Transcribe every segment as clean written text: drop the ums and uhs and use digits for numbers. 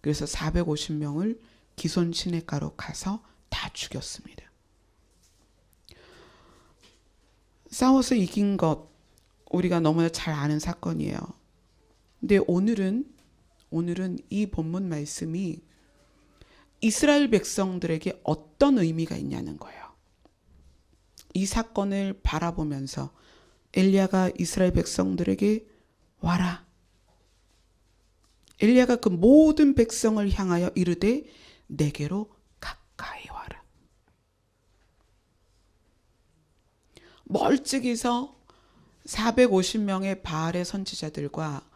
그래서 450명을 기손 시냇가로 가서 다 죽였습니다. 싸워서 이긴 것 우리가 너무나 잘 아는 사건이에요. 근데 오늘은 이 본문 말씀이 이스라엘 백성들에게 어떤 의미가 있냐는 거예요. 이 사건을 바라보면서 엘리야가 이스라엘 백성들에게 와라. 엘리야가 그 모든 백성을 향하여 이르되 내게로 가까이 와라. 멀찍이서 450명의 바알의 선지자들과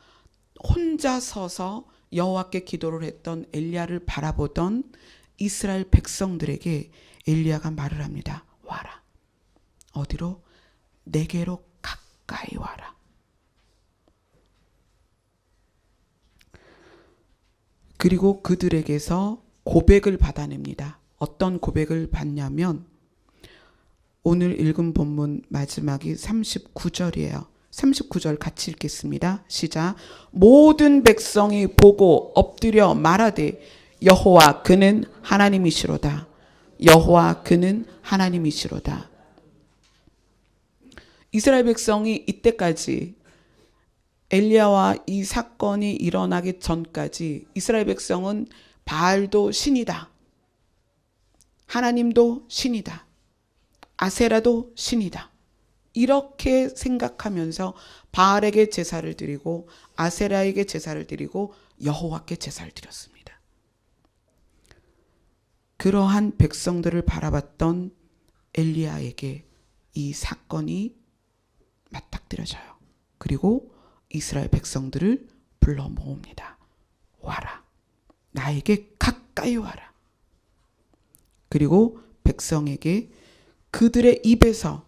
혼자 서서 여호와께 기도를 했던 엘리야를 바라보던 이스라엘 백성들에게 엘리야가 말을 합니다. 와라. 어디로? 내게로 가까이 와라. 그리고 그들에게서 고백을 받아냅니다. 어떤 고백을 받냐면 오늘 읽은 본문 마지막이 39절이에요. 39절 같이 읽겠습니다. 시작. 모든 백성이 보고 엎드려 말하되 여호와 그는 하나님이시로다. 여호와 그는 하나님이시로다. 이스라엘 백성이 이때까지 엘리야와 이 사건이 일어나기 전까지 이스라엘 백성은 바알도 신이다. 하나님도 신이다. 아세라도 신이다. 이렇게 생각하면서 바알에게 제사를 드리고 아세라에게 제사를 드리고 여호와께 제사를 드렸습니다. 그러한 백성들을 바라봤던 엘리야에게 이 사건이 맞닥뜨려져요. 그리고 이스라엘 백성들을 불러 모읍니다. 와라. 나에게 가까이 와라. 그리고 백성에게 그들의 입에서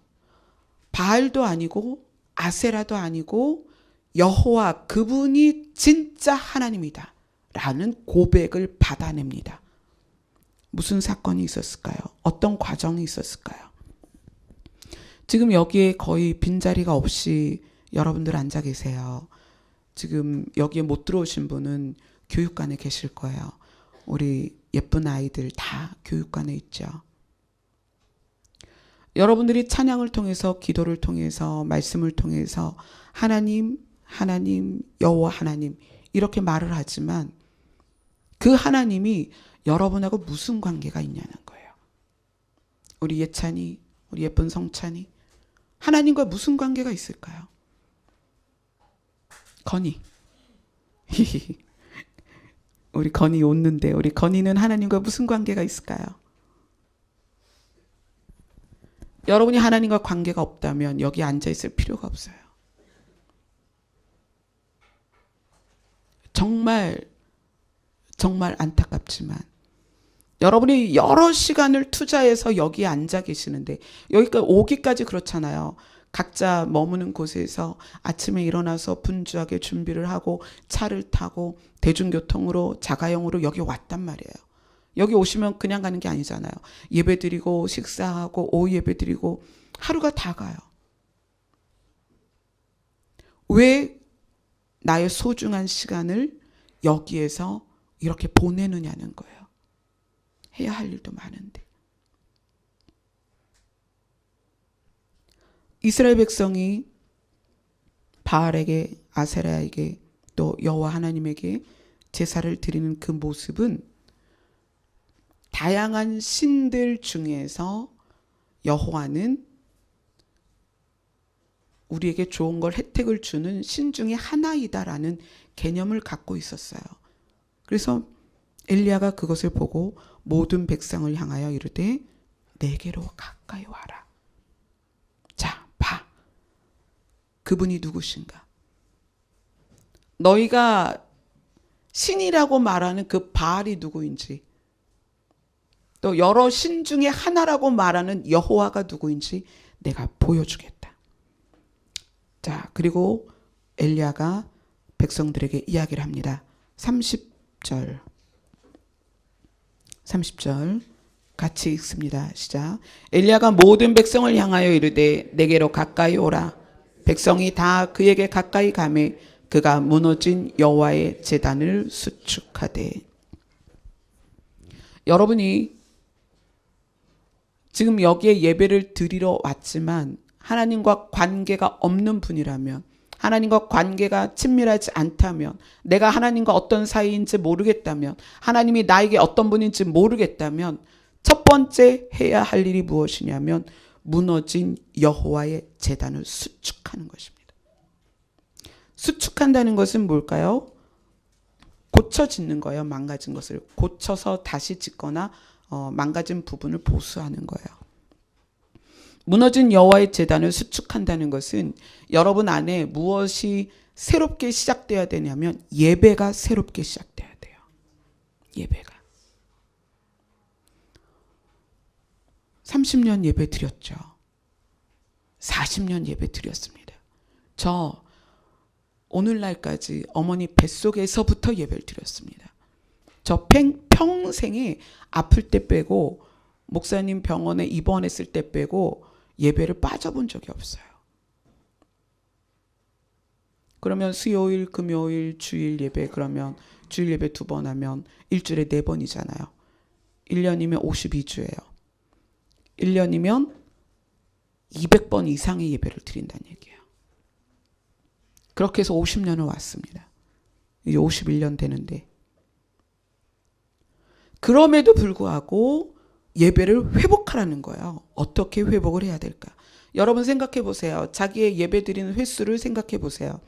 바알도 아니고 아세라도 아니고 여호와 그분이 진짜 하나님이다 라는 고백을 받아냅니다. 무슨 사건이 있었을까요? 어떤 과정이 있었을까요? 지금 여기에 거의 빈자리가 없이 여러분들 앉아 계세요. 지금 여기에 못 들어오신 분은 교육관에 계실 거예요. 우리 예쁜 아이들 다 교육관에 있죠. 여러분들이 찬양을 통해서 기도를 통해서 말씀을 통해서 하나님, 하나님, 여호와 하나님 이렇게 말을 하지만 그 하나님이 여러분하고 무슨 관계가 있냐는 거예요. 우리 예찬이, 우리 예쁜 성찬이 하나님과 무슨 관계가 있을까요? 건이 우리 건이 웃는데 우리 건이는 하나님과 무슨 관계가 있을까요? 여러분이 하나님과 관계가 없다면 여기 앉아 있을 필요가 없어요. 정말 안타깝지만 여러분이 여러 시간을 투자해서 여기에 앉아 계시는데 여기까지 오기까지 그렇잖아요. 각자 머무는 곳에서 아침에 일어나서 분주하게 준비를 하고 차를 타고 대중교통으로 자가용으로 여기 왔단 말이에요. 여기 오시면 그냥 가는 게 아니잖아요. 예배 드리고 식사하고 오후 예배 드리고 하루가 다 가요. 왜 나의 소중한 시간을 여기에서 이렇게 보내느냐는 거예요. 해야 할 일도 많은데. 이스라엘 백성이 바알에게 아세라에게 또 여호와 하나님에게 제사를 드리는 그 모습은 다양한 신들 중에서 여호와는 우리에게 좋은 걸 혜택을 주는 신 중에 하나이다라는 개념을 갖고 있었어요. 그래서 엘리야가 그것을 보고 모든 백성을 향하여 이르되 내게로 가까이 와라. 자, 봐. 그분이 누구신가? 너희가 신이라고 말하는 그 바알이 누구인지 또 여러 신 중에 하나라고 말하는 여호와가 누구인지 내가 보여주겠다. 자, 그리고 엘리야가 백성들에게 이야기를 합니다. 30절 같이 읽습니다. 시작. 엘리야가 모든 백성을 향하여 이르되 내게로 가까이 오라. 백성이 다 그에게 가까이 가매 그가 무너진 여호와의 제단을 수축하되. 여러분이 지금 여기에 예배를 드리러 왔지만 하나님과 관계가 없는 분이라면, 하나님과 관계가 친밀하지 않다면, 내가 하나님과 어떤 사이인지 모르겠다면, 하나님이 나에게 어떤 분인지 모르겠다면 첫 번째 해야 할 일이 무엇이냐면 무너진 여호와의 제단을 수축하는 것입니다. 수축한다는 것은 뭘까요? 고쳐 짓는 거예요. 망가진 것을 고쳐서 다시 짓거나 망가진 부분을 보수하는 거예요. 무너진 여호와의 제단을 수축한다는 것은 여러분 안에 무엇이 새롭게 시작돼야 되냐면 예배가 새롭게 시작돼야 돼요. 예배가. 30년 예배 드렸죠. 40년 예배 드렸습니다. 저 오늘날까지 어머니 뱃속에서부터 예배를 드렸습니다. 저 평생에 아플 때 빼고 목사님 병원에 입원했을 때 빼고 예배를 빠져본 적이 없어요. 그러면 수요일, 금요일, 주일 예배, 그러면 주일 예배 2번 하면 일주일에 4번이잖아요. 1년이면 52주예요. 1년이면 200번 이상의 예배를 드린다는 얘기예요. 그렇게 해서 50년을 왔습니다. 이제 51년 되는데. 그럼에도 불구하고 예배를 회복하라는 거예요. 어떻게 회복을 해야 될까? 여러분 생각해 보세요. 자기의 예배 드리는 횟수를 생각해 보세요.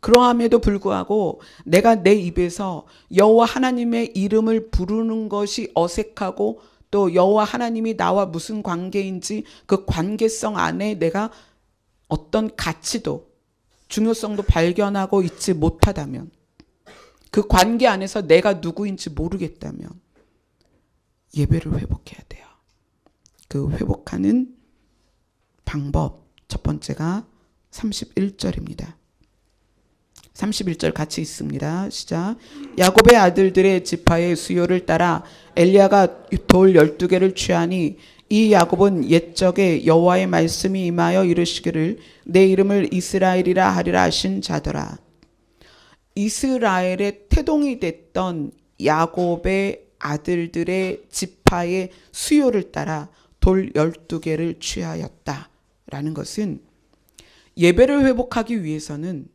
그러함에도 불구하고 내가 내 입에서 여호와 하나님의 이름을 부르는 것이 어색하고 또 여호와 하나님이 나와 무슨 관계인지 그 관계성 안에 내가 어떤 가치도 중요성도 발견하고 있지 못하다면, 그 관계 안에서 내가 누구인지 모르겠다면 예배를 회복해야 돼요. 그 회복하는 방법 첫 번째가 31절입니다. 31절 같이 있습니다. 시작. 야곱의 아들들의 지파의 수요를 따라 엘리야가 돌 12개를 취하니 이 야곱은 옛적에 여호와의 말씀이 임하여 이르시기를 내 이름을 이스라엘이라 하리라 하신 자더라. 이스라엘의 태동이 됐던 야곱의 아들들의 지파의 수요를 따라 돌 12개를 취하였다라는 것은 예배를 회복하기 위해서는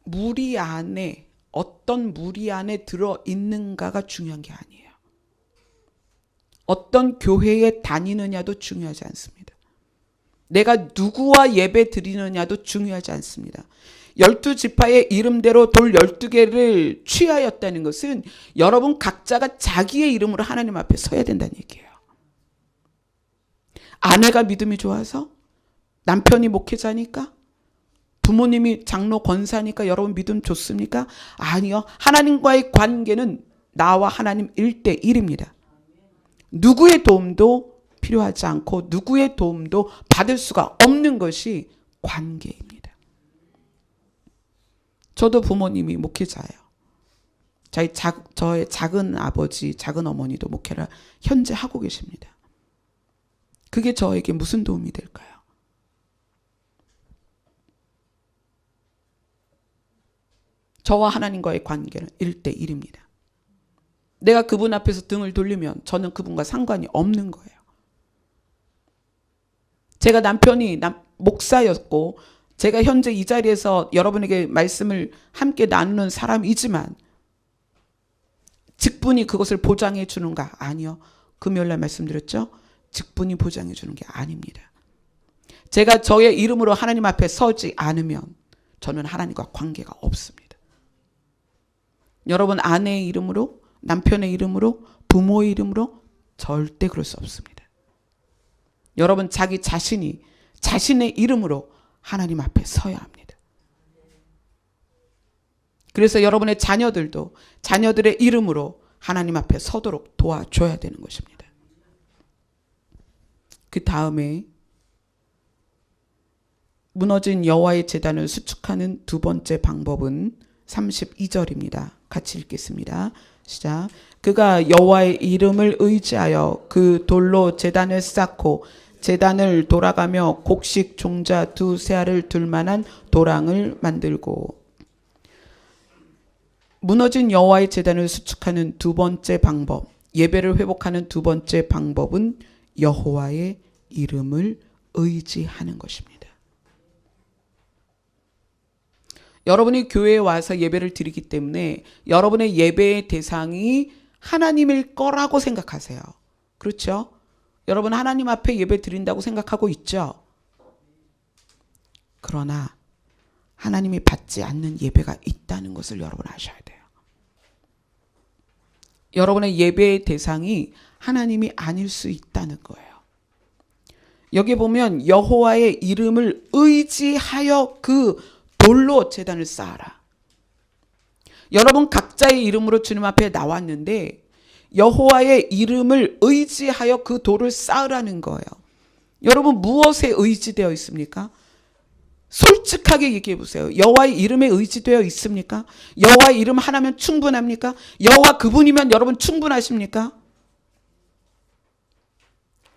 무리 안에 어떤 무리 안에 들어있는가가 중요한 게 아니에요. 어떤 교회에 다니느냐도 중요하지 않습니다. 내가 누구와 예배 드리느냐도 중요하지 않습니다. 12지파의 이름대로 돌 12개를 취하였다는 것은 여러분 각자가 자기의 이름으로 하나님 앞에 서야 된다는 얘기예요. 아내가 믿음이 좋아서, 남편이 목회자니까, 부모님이 장로 권사니까 여러분 믿음 좋습니까? 아니요. 하나님과의 관계는 나와 하나님 1대1입니다. 누구의 도움도 필요하지 않고 누구의 도움도 받을 수가 없는 것이 관계입니다. 저도 부모님이 목회자예요. 저의 작은 아버지, 작은 어머니도 목회를 현재 하고 계십니다. 그게 저에게 무슨 도움이 될까요? 저와 하나님과의 관계는 1대1입니다. 내가 그분 앞에서 등을 돌리면 저는 그분과 상관이 없는 거예요. 제가 남편이 목사였고 제가 현재 이 자리에서 여러분에게 말씀을 함께 나누는 사람이지만 직분이 그것을 보장해 주는가? 아니요. 금요일날 말씀드렸죠? 직분이 보장해 주는 게 아닙니다. 제가 저의 이름으로 하나님 앞에 서지 않으면 저는 하나님과 관계가 없습니다. 여러분 아내의 이름으로, 남편의 이름으로, 부모의 이름으로 절대 그럴 수 없습니다. 여러분 자기 자신이 자신의 이름으로 하나님 앞에 서야 합니다. 그래서 여러분의 자녀들도 자녀들의 이름으로 하나님 앞에 서도록 도와줘야 되는 것입니다. 그 다음에 무너진 여호와의 제단을 수축하는 두 번째 방법은 32절입니다. 같이 읽겠습니다. 시작. 그가 여호와의 이름을 의지하여 그 돌로 제단을 쌓고 제단을 돌아가며 곡식 종자 2 세알을 둘 만한 도랑을 만들고. 무너진 여호와의 제단을 수축하는 두 번째 방법, 예배를 회복하는 두 번째 방법은 여호와의 이름을 의지하는 것입니다. 여러분이 교회에 와서 예배를 드리기 때문에 여러분의 예배의 대상이 하나님일 거라고 생각하세요. 그렇죠? 여러분 하나님 앞에 예배 드린다고 생각하고 있죠? 그러나 하나님이 받지 않는 예배가 있다는 것을 여러분 아셔야 돼요. 여러분의 예배의 대상이 하나님이 아닐 수 있다는 거예요. 여기 보면 여호와의 이름을 의지하여 그 돌로 제단을 쌓아라. 여러분 각자의 이름으로 주님 앞에 나왔는데 여호와의 이름을 의지하여 그 돌을 쌓으라는 거예요. 여러분 무엇에 의지되어 있습니까? 솔직하게 얘기해 보세요. 여호와의 이름에 의지되어 있습니까? 여호와의 이름 하나면 충분합니까? 여호와 그분이면 여러분 충분하십니까?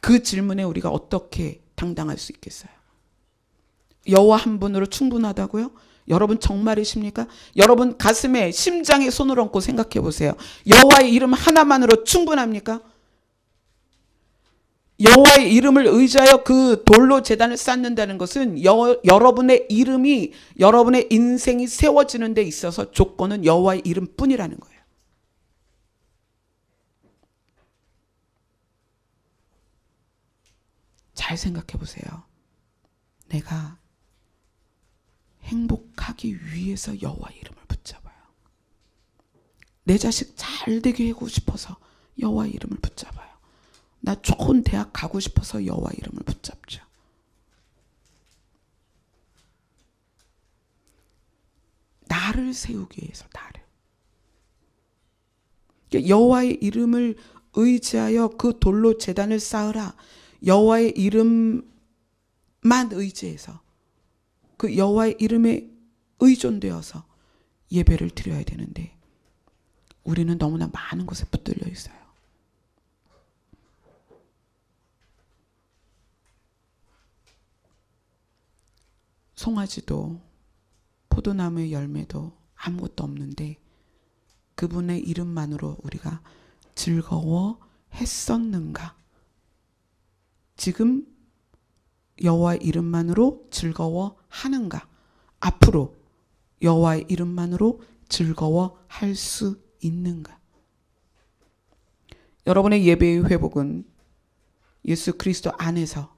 그 질문에 우리가 어떻게 당당할 수 있겠어요? 여호와 한 분으로 충분하다고요? 여러분 정말이십니까? 여러분 가슴에 심장에 손을 얹고 생각해 보세요. 여호와의 이름 하나만으로 충분합니까? 여호와의 이름을 의지하여 그 돌로 제단을 쌓는다는 것은 여러분의 이름이 여러분의 인생이 세워지는 데 있어서 조건은 여호와의 이름뿐이라는 거예요. 잘 생각해 보세요. 내가 행복하기 위해서 여호와의 이름을 붙잡아요. 내 자식 잘 되게 하고 싶어서 여호와의 이름을 붙잡아요. 나 좋은 대학 가고 싶어서 여호와의 이름을 붙잡죠. 나를 세우기 위해서 나를. 여호와의 이름을 의지하여 그 돌로 제단을 쌓으라. 여호와의 이름만 의지해서 그 여호와의 이름에 의존되어서 예배를 드려야 되는데 우리는 너무나 많은 것에 붙들려 있어요. 송아지도 포도나무의 열매도 아무것도 없는데 그분의 이름만으로 우리가 즐거워했었는가? 지금 여호와의 이름만으로 즐거워하는가? 앞으로 여호와의 이름만으로 즐거워할 수 있는가? 여러분의 예배의 회복은 예수 그리스도 안에서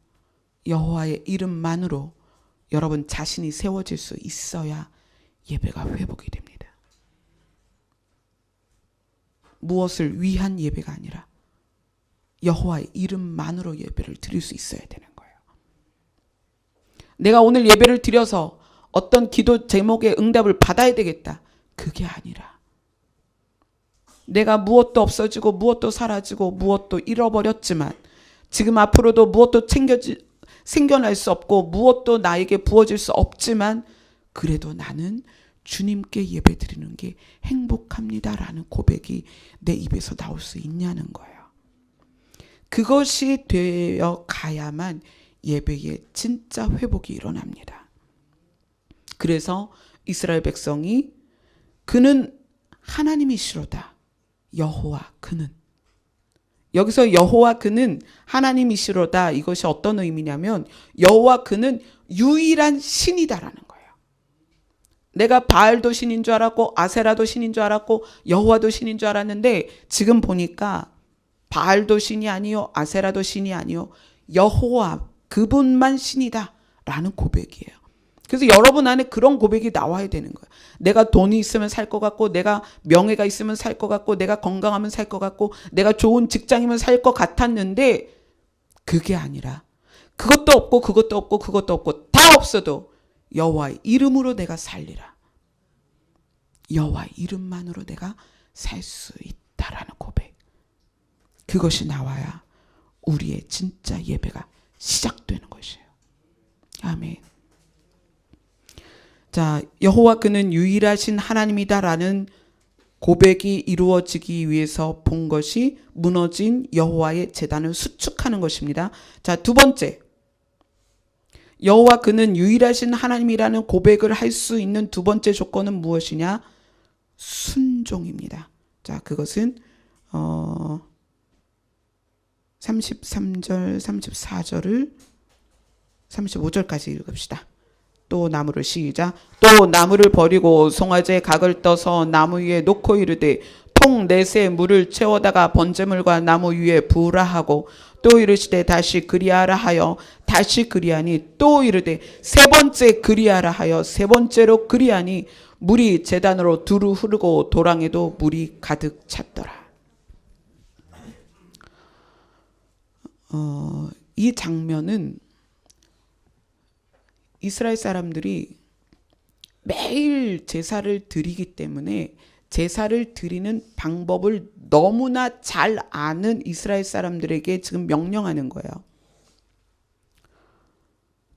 여호와의 이름만으로 여러분 자신이 세워질 수 있어야 예배가 회복이 됩니다. 무엇을 위한 예배가 아니라 여호와의 이름만으로 예배를 드릴 수 있어야 되는 거예요. 내가 오늘 예배를 드려서 어떤 기도 제목의 응답을 받아야 되겠다. 그게 아니라 내가 무엇도 없어지고 무엇도 사라지고 무엇도 잃어버렸지만 지금 앞으로도 무엇도 생겨날 수 없고 무엇도 나에게 부어질 수 없지만 그래도 나는 주님께 예배 드리는 게 행복합니다라는 고백이 내 입에서 나올 수 있냐는 거예요. 그것이 되어 가야만 예배의 진짜 회복이 일어납니다. 그래서 이스라엘 백성이 그는 하나님이시로다. 여호와 그는. 여기서 여호와 그는 하나님이시로다. 이것이 어떤 의미냐면 여호와 그는 유일한 신이다라는 거예요. 내가 바알도 신인 줄 알았고 아세라도 신인 줄 알았고 여호와도 신인 줄 알았는데 지금 보니까 바알도 신이 아니요 아세라도 신이 아니요 여호와 그분만 신이다라는 고백이에요. 그래서 여러분 안에 그런 고백이 나와야 되는 거예요. 내가 돈이 있으면 살 것 같고 내가 명예가 있으면 살 것 같고 내가 건강하면 살 것 같고 내가 좋은 직장이면 살 것 같았는데 그게 아니라 그것도 없고 그것도 없고 그것도 없고 다 없어도 여호와의 이름으로 내가 살리라. 여호와의 이름만으로 내가 살 수 있다라는 고백. 그것이 나와야 우리의 진짜 예배가 시작되는 것이에요. 아멘. 자, 여호와 그는 유일하신 하나님이다라는 고백이 이루어지기 위해서 본 것이 무너진 여호와의 제단을 수축하는 것입니다. 자, 두 번째. 여호와 그는 유일하신 하나님이라는 고백을 할 수 있는 두 번째 조건은 무엇이냐? 순종입니다. 자, 그것은 33절, 34절을 35절까지 읽읍시다. 또 나무를 시작. 또 나무를 버리고 송아지의 각을 떠서 나무 위에 놓고 이르되 통 넷에 물을 채워다가 번제물과 나무 위에 부으라 하고 또 이르시되 다시 그리하라 하여 다시 그리하니 또 이르되 세 번째 그리하라 하여 세 번째로 그리하니 물이 제단으로 두루 흐르고 도랑에도 물이 가득 찼더라. 이 장면은 이스라엘 사람들이 매일 제사를 드리기 때문에 제사를 드리는 방법을 너무나 잘 아는 이스라엘 사람들에게 지금 명령하는 거예요.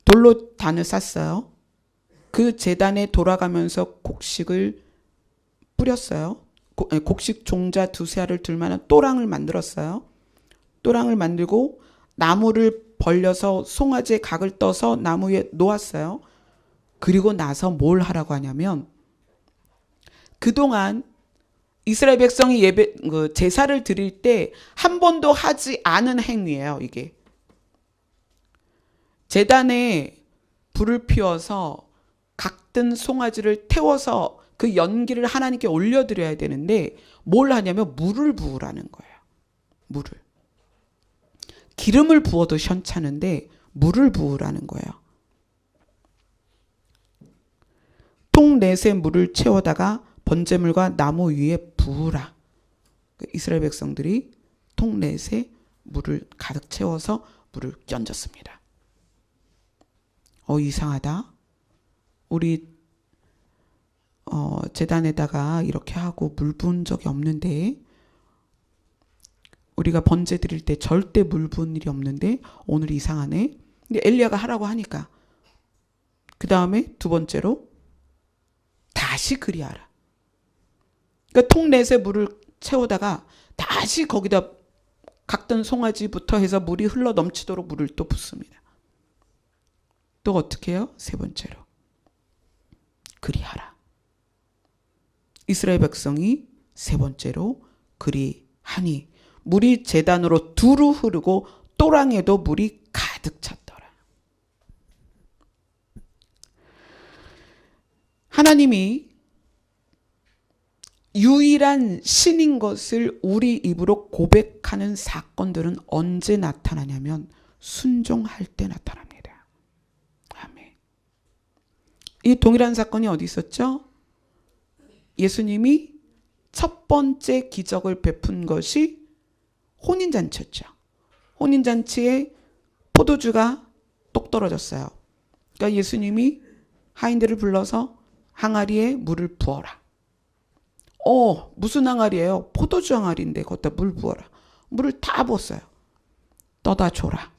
돌로 단을 쌌어요. 그 제단에 돌아가면서 곡식을 뿌렸어요. 곡식 종자 두세 알을 둘 만한 또랑을 만들었어요. 또랑을 만들고 나무를 벌려서 송아지의 각을 떠서 나무 위에 놓았어요. 그리고 나서 뭘 하라고 하냐면 그동안 이스라엘 백성이 제사를 드릴 때 한 번도 하지 않은 행위예요. 이게 제단에 불을 피워서 각든 송아지를 태워서 그 연기를 하나님께 올려드려야 되는데 뭘 하냐면 물을 부으라는 거예요. 물을. 기름을 부어도 현찮은데 물을 부으라는 거예요. 통 넷에 물을 채워다가 번제물과 나무 위에 부으라. 이스라엘 백성들이 통 넷에 물을 가득 채워서 물을 끼얹었습니다. 이상하다. 우리 제단에다가 이렇게 하고 물 부은 적이 없는데 우리가 번제 드릴 때 절대 물 부은 일이 없는데 오늘 이상하네. 근데 엘리야가 하라고 하니까 그 다음에 두 번째로 다시 그리하라. 그러니까 통 넷에 물을 채우다가 다시 거기다 각던 송아지부터 해서 물이 흘러 넘치도록 물을 또 붓습니다. 또 어떻게 해요? 세 번째로 그리하라. 이스라엘 백성이 세 번째로 그리하니 물이 제단으로 두루 흐르고 또랑에도 물이 가득 찼더라. 하나님이 유일한 신인 것을 우리 입으로 고백하는 사건들은 언제 나타나냐면 순종할 때 나타납니다. 아멘. 이 동일한 사건이 어디 있었죠? 예수님이 첫 번째 기적을 베푼 것이 혼인잔치였죠. 혼인잔치에 포도주가 똑 떨어졌어요. 그러니까 예수님이 하인들을 불러서 항아리에 물을 부어라. 무슨 항아리예요? 포도주 항아리인데 거기다 물 부어라. 물을 다 부었어요. 떠다 줘라.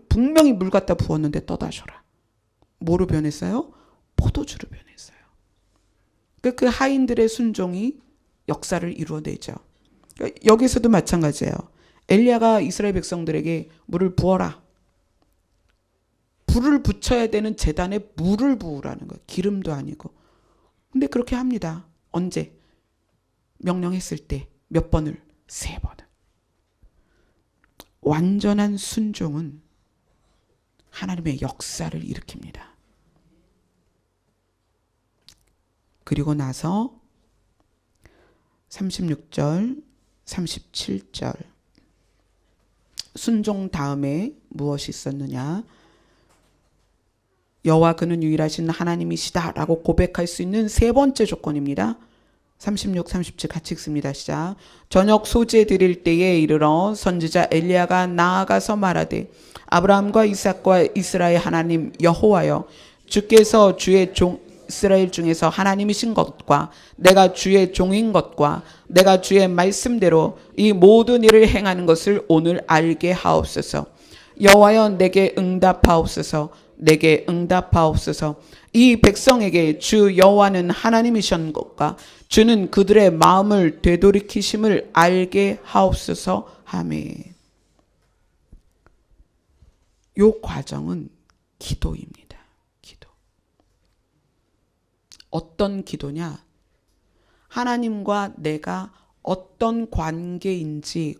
분명히 물 갖다 부었는데 떠다 줘라. 뭐로 변했어요? 포도주로 변했어요. 그 하인들의 순종이 역사를 이루어내죠. 여기서도 마찬가지예요. 엘리야가 이스라엘 백성들에게 물을 부어라. 불을 붙여야 되는 제단에 물을 부으라는 거예요. 기름도 아니고. 근데 그렇게 합니다. 언제? 명령했을 때 몇 번을? 3번을. 완전한 순종은 하나님의 역사를 일으킵니다. 그리고 나서 36절, 37절 순종 다음에 무엇이 있었느냐? 여호와 그는 유일하신 하나님이시다라고 고백할 수 있는 세 번째 조건입니다. 36, 37 같이 읽습니다. 시작. 저녁 소제 드릴 때에 이르러 선지자 엘리야가 나아가서 말하되 아브라함과 이삭과 이스라엘 하나님 여호와여 주께서 주의 종 이스라엘 중에서 하나님이신 것과 내가 주의 종인 것과 내가 주의 말씀대로 이 모든 일을 행하는 것을 오늘 알게 하옵소서. 여호와여 내게 응답하옵소서. 내게 응답하옵소서. 이 백성에게 주 여호와는 하나님이신 것과 주는 그들의 마음을 되돌이키심을 알게 하옵소서. 아멘. 요 과정은 기도입니다. 기도. 어떤 기도냐? 하나님과 내가 어떤 관계인지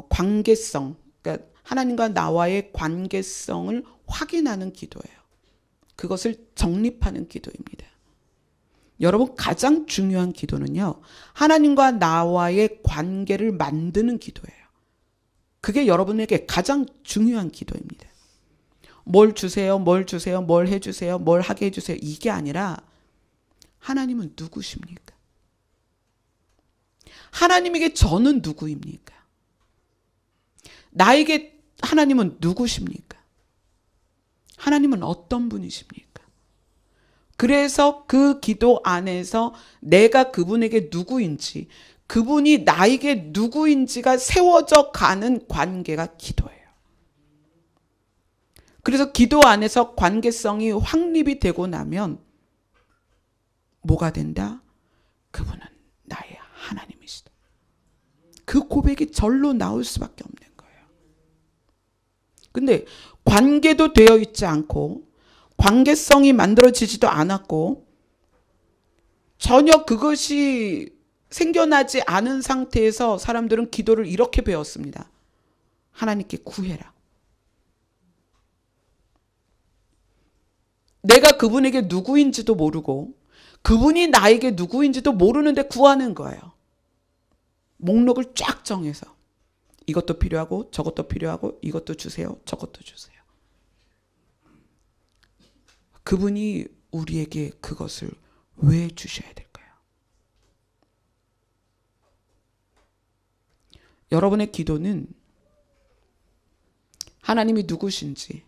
관계성, 그러니까 하나님과 나와의 관계성을 확인하는 기도예요. 그것을 정립하는 기도입니다. 여러분, 가장 중요한 기도는요, 하나님과 나와의 관계를 만드는 기도예요. 그게 여러분에게 가장 중요한 기도입니다. 뭘 주세요, 뭘 주세요, 뭘 해주세요, 뭘 하게 해주세요. 이게 아니라 하나님은 누구십니까? 하나님에게 저는 누구입니까? 나에게 하나님은 누구십니까? 하나님은 어떤 분이십니까? 그래서 그 기도 안에서 내가 그분에게 누구인지, 그분이 나에게 누구인지가 세워져 가는 관계가 기도예요. 그래서 기도 안에서 관계성이 확립이 되고 나면 뭐가 된다? 그분은 나의 하나님이시다. 그 고백이 절로 나올 수밖에 없는 거예요. 근데 관계도 되어 있지 않고 관계성이 만들어지지도 않았고 전혀 그것이 생겨나지 않은 상태에서 사람들은 기도를 이렇게 배웠습니다. 하나님께 구해라. 내가 그분에게 누구인지도 모르고 그분이 나에게 누구인지도 모르는데 구하는 거예요. 목록을 쫙 정해서 이것도 필요하고 저것도 필요하고 이것도 주세요. 저것도 주세요. 그분이 우리에게 그것을 왜 주셔야 될까요? 여러분의 기도는 하나님이 누구신지,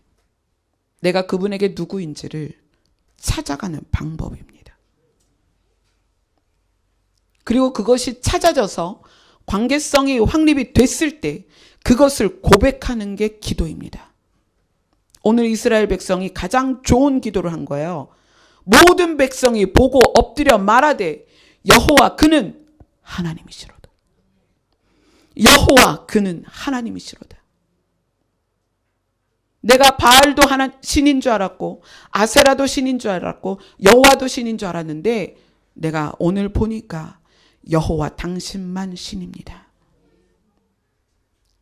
내가 그분에게 누구인지를 찾아가는 방법입니다. 그리고 그것이 찾아져서 관계성이 확립이 됐을 때 그것을 고백하는 게 기도입니다. 오늘 이스라엘 백성이 가장 좋은 기도를 한 거예요. 모든 백성이 보고 엎드려 말하되 여호와 그는 하나님이시로다. 여호와 그는 하나님이시로다. 내가 바알도 신인 줄 알았고 아세라도 신인 줄 알았고 여호와도 신인 줄 알았는데 내가 오늘 보니까 여호와 당신만 신입니다.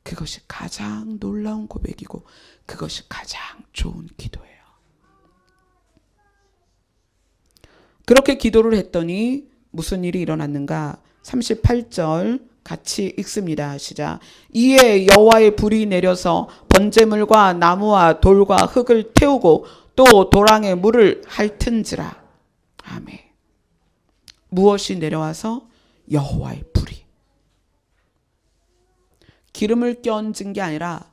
그것이 가장 놀라운 고백이고 그것이 가장 좋은 기도예요. 그렇게 기도를 했더니 무슨 일이 일어났는가? 38절 같이 읽습니다. 시작. 이에 여호와의 불이 내려서 번제물과 나무와 돌과 흙을 태우고 또 도랑에 물을 핥은지라. 아멘. 무엇이 내려와서? 여호와의 불이. 기름을 껴얹은 게 아니라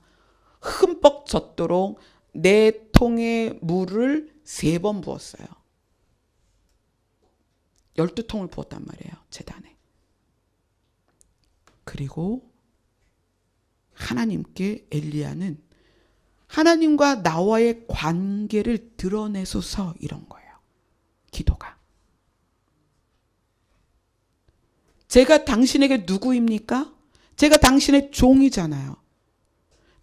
흠뻑 젖도록 내 통에 물을 3번 부었어요. 12통을 부었단 말이에요. 제단에. 그리고 하나님께 엘리야는 하나님과 나와의 관계를 드러내소서 이런 거예요. 기도가. 제가 당신에게 누구입니까? 제가 당신의 종이잖아요.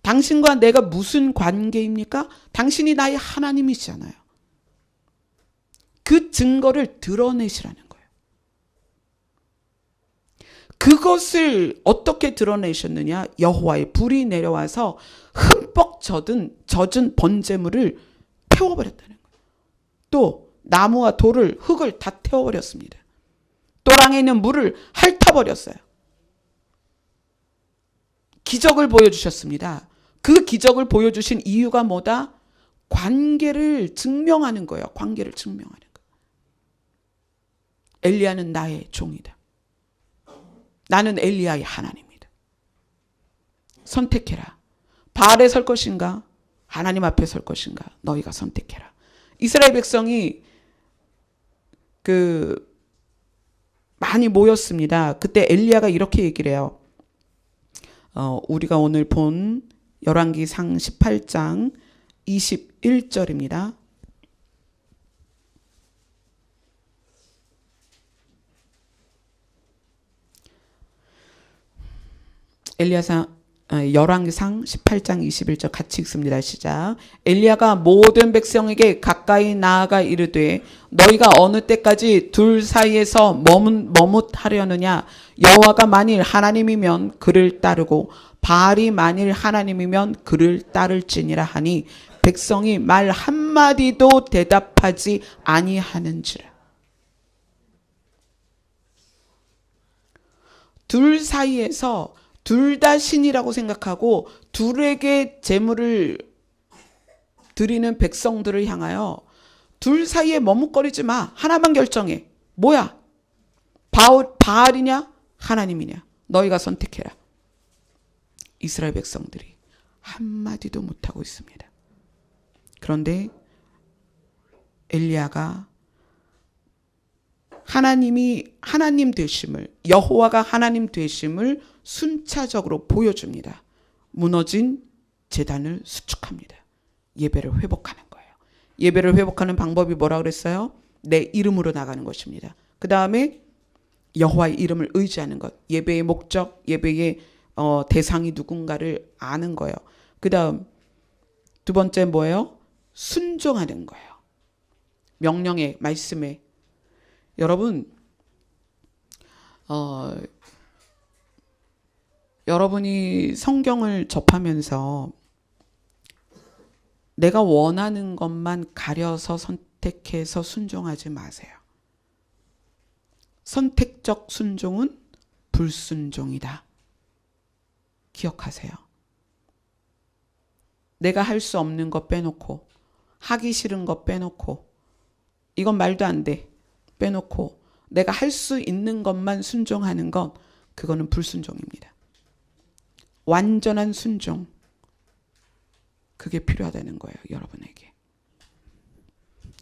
당신과 내가 무슨 관계입니까? 당신이 나의 하나님이시잖아요. 그 증거를 드러내시라는 거예요. 그것을 어떻게 드러내셨느냐? 여호와의 불이 내려와서 흠뻑 젖은 번제물을 태워버렸다는 거예요. 또 나무와 돌을 흙을 다 태워버렸습니다. 도랑에 있는 물을 핥아버렸어요. 기적을 보여주셨습니다. 그 기적을 보여주신 이유가 뭐다? 관계를 증명하는 거예요. 관계를 증명하는 거예요. 엘리야는 나의 종이다. 나는 엘리야의 하나님이다. 선택해라. 바알에 설 것인가? 하나님 앞에 설 것인가? 너희가 선택해라. 이스라엘 백성이 많이 모였습니다. 그때 엘리야가 이렇게 얘기를 해요. 우리가 오늘 본 열왕기상 18장 21절입니다. 열왕기상 18장 21절 같이 읽습니다. 시작. 엘리야가 모든 백성에게 가까이 나아가 이르되 너희가 어느 때까지 둘 사이에서 머뭇하려느냐. 여호와가 만일 하나님이면 그를 따르고 바알이 만일 하나님이면 그를 따를지니라 하니 백성이 말 한마디도 대답하지 아니하는지라. 둘 사이에서 둘 다 신이라고 생각하고 둘에게 제물을 드리는 백성들을 향하여 둘 사이에 머뭇거리지 마. 하나만 결정해. 뭐야? 바알이냐? 하나님이냐? 너희가 선택해라. 이스라엘 백성들이 한마디도 못하고 있습니다. 그런데 엘리야가 하나님이 하나님 되심을, 여호와가 하나님 되심을 순차적으로 보여줍니다. 무너진 제단을 수축합니다. 예배를 회복하는 거예요. 예배를 회복하는 방법이 뭐라 그랬어요? 내 이름으로 나가는 것입니다. 그 다음에 여호와의 이름을 의지하는 것. 예배의 목적, 예배의 대상이 누군가를 아는 거예요. 그 다음 두 번째 뭐예요? 순종하는 거예요. 명령에, 말씀에. 여러분, 여러분이 성경을 접하면서 내가 원하는 것만 가려서 선택해서 순종하지 마세요. 선택적 순종은 불순종이다. 기억하세요. 내가 할 수 없는 거 빼놓고, 하기 싫은 거 빼놓고, 이건 말도 안 돼. 빼놓고 내가 할 수 있는 것만 순종하는 것, 그거는 불순종입니다. 완전한 순종, 그게 필요하다는 거예요, 여러분에게.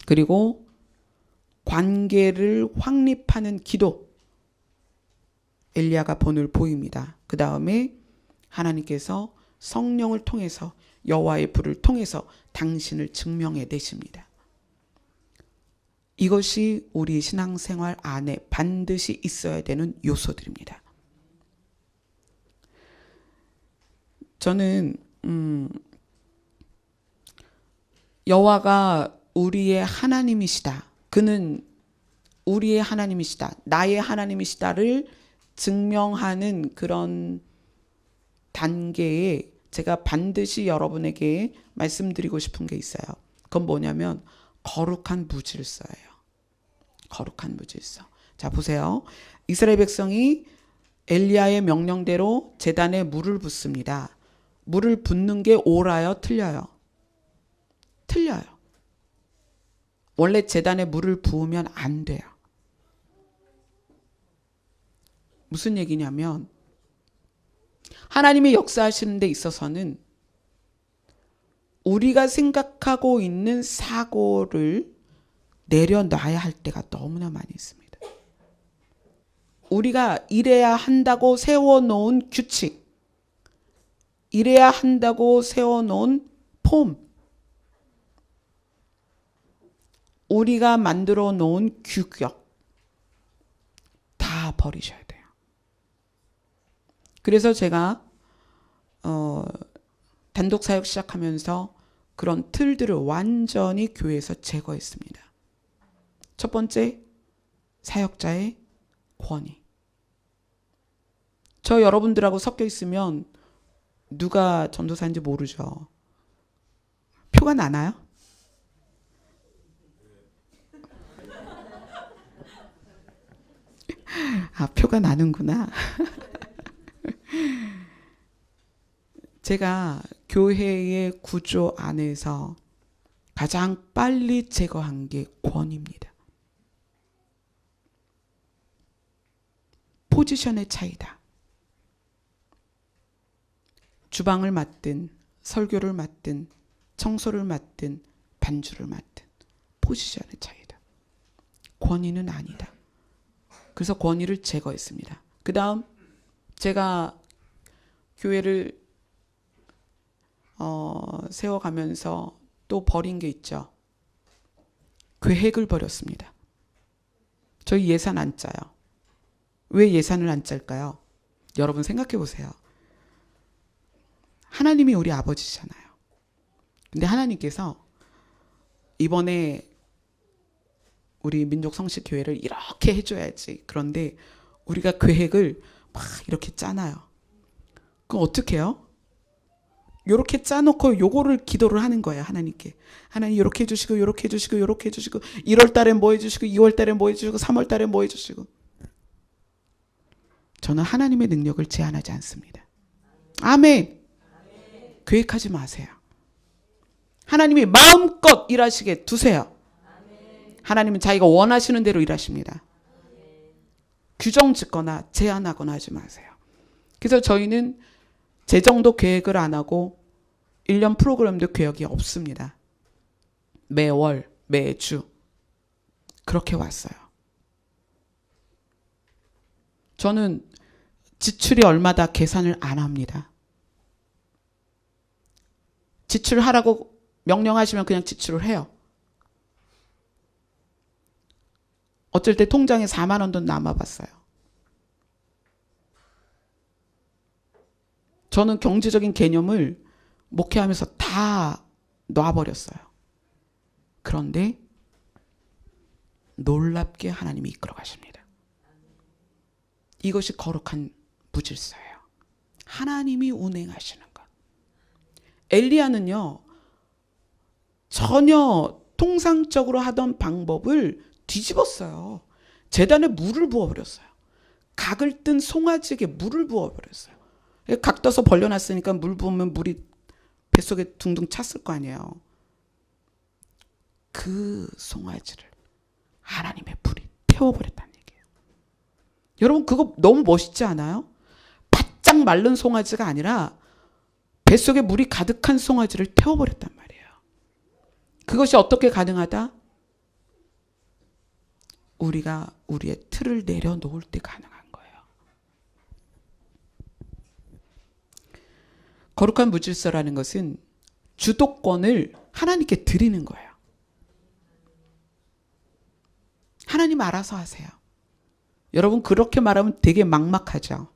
그리고 관계를 확립하는 기도, 엘리야가 본을 보입니다. 그 다음에 하나님께서 성령을 통해서, 여호와의 불을 통해서 당신을 증명해 내십니다. 이것이 우리 신앙생활 안에 반드시 있어야 되는 요소들입니다. 저는 여호와가 우리의 하나님이시다. 그는 우리의 하나님이시다. 나의 하나님이시다를 증명하는 그런 단계에 제가 반드시 여러분에게 말씀드리고 싶은 게 있어요. 그건 뭐냐면 거룩한 무질서예요. 거룩한 무질서. 자, 보세요. 이스라엘 백성이 엘리야의 명령대로 제단에 물을 붓습니다. 물을 붓는 게 옳아요? 틀려요? 틀려요. 원래 제단에 물을 부으면 안 돼요. 무슨 얘기냐면 하나님이 역사하시는 데 있어서는 우리가 생각하고 있는 사고를 내려놔야 할 때가 너무나 많이 있습니다. 우리가 이래야 한다고 세워놓은 규칙, 이래야 한다고 세워놓은 폼, 우리가 만들어 놓은 규격 다 버리셔야 돼요. 그래서 제가 단독 사역 시작하면서 그런 틀들을 완전히 교회에서 제거했습니다. 첫 번째, 사역자의 권위. 저 여러분들하고 섞여 있으면 누가 전도사인지 모르죠. 표가 나나요? 아, 표가 나는구나. 제가 교회의 구조 안에서 가장 빨리 제거한 게 권위입니다. 포지션의 차이다. 주방을 맡든 설교를 맡든 청소를 맡든 반주를 맡든 포지션의 차이다. 권위는 아니다. 그래서 권위를 제거했습니다. 그 다음 제가 교회를 세워가면서 또 버린 게 있죠. 계획을 버렸습니다. 저희 예산 안 짜요. 왜 예산을 안 짤까요? 여러분 생각해 보세요. 하나님이 우리 아버지잖아요. 근데 하나님께서 이번에 우리 민족 성식 교회를 이렇게 해줘야지. 그런데 우리가 계획을 막 이렇게 짜놔요. 그럼 어떻게 해요? 요렇게 짜놓고 요거를 기도를 하는 거예요. 하나님께. 하나님 요렇게 해주시고 요렇게 해주시고 요렇게 해주시고 1월 달에 뭐 해주시고 2월 달에 뭐 해주시고 3월 달에 뭐 해주시고. 저는 하나님의 능력을 제한하지 않습니다. 아멘. 계획하지 마세요. 하나님이 마음껏 일하시게 두세요. 하나님은 자기가 원하시는 대로 일하십니다. 규정 짓거나 제한하거나 하지 마세요. 그래서 저희는 재정도 계획을 안 하고 1년 프로그램도 계획이 없습니다. 매월, 매주 그렇게 왔어요. 저는 지출이 얼마다 계산을 안 합니다. 지출하라고 명령하시면 그냥 지출을 해요. 어쩔 때 통장에 4만 원도 남아봤어요. 저는 경제적인 개념을 목회하면서 다 놔버렸어요. 그런데 놀랍게 하나님이 이끌어 가십니다. 이것이 거룩한 무질서예요. 하나님이 운행하시는 것. 엘리야는요, 전혀 통상적으로 하던 방법을 뒤집었어요. 제단에 물을 부어버렸어요. 각을 뜬 송아지에게 물을 부어버렸어요. 각 떠서 벌려놨으니까 물 부으면 물이 뱃속에 둥둥 찼을 거 아니에요. 그 송아지를 하나님의 불이 태워버렸다는 얘기예요. 여러분 그거 너무 멋있지 않아요? 바짝 마른 송아지가 아니라 뱃속에 물이 가득한 송아지를 태워버렸단 말이에요. 그것이 어떻게 가능하다? 우리가 우리의 틀을 내려놓을 때 가능한 거예요. 거룩한 무질서라는 것은 주도권을 하나님께 드리는 거예요. 하나님 알아서 하세요. 여러분 그렇게 말하면 되게 막막하죠.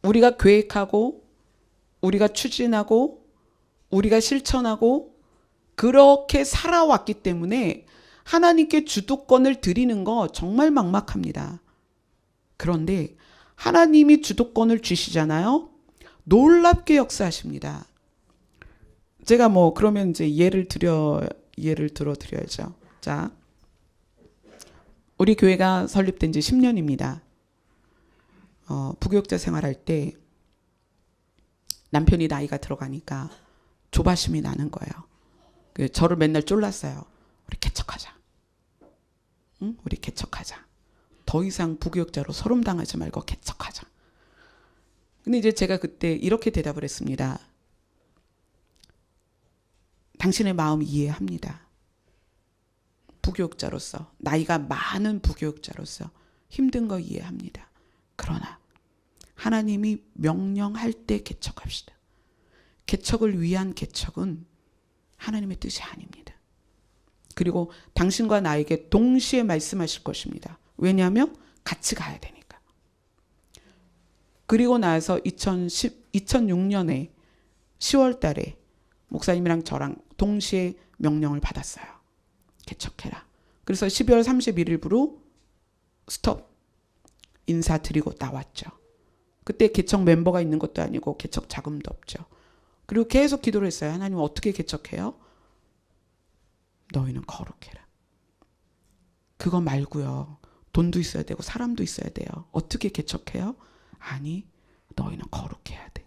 우리가 계획하고 우리가 추진하고 우리가 실천하고 그렇게 살아왔기 때문에 하나님께 주도권을 드리는 거 정말 막막합니다. 그런데 하나님이 주도권을 주시잖아요. 놀랍게 역사하십니다. 제가 그러면 이제 예를 들어드려야죠. 자, 우리 교회가 설립된 지 10년입니다. 부교육자 생활할 때 남편이 나이가 들어가니까 조바심이 나는 거예요. 저를 맨날 쫄랐어요. 우리 개척하자. 응? 우리 개척하자. 더 이상 부교육자로 소름당하지 말고 개척하자. 근데 이제 제가 그때 이렇게 대답을 했습니다. 당신의 마음 이해합니다. 부교육자로서, 나이가 많은 부교육자로서 힘든 거 이해합니다. 그러나 하나님이 명령할 때 개척합시다. 개척을 위한 개척은 하나님의 뜻이 아닙니다. 그리고 당신과 나에게 동시에 말씀하실 것입니다. 왜냐하면 같이 가야 되니까. 그리고 나서 2006년에 10월 달에 목사님이랑 저랑 동시에 명령을 받았어요. 개척해라. 그래서 12월 31일부로 스톱 인사드리고 나왔죠. 그때 개척 멤버가 있는 것도 아니고 개척 자금도 없죠. 그리고 계속 기도를 했어요. 하나님 어떻게 개척해요? 너희는 거룩해라. 그거 말고요. 돈도 있어야 되고 사람도 있어야 돼요. 어떻게 개척해요? 아니, 너희는 거룩해야 돼.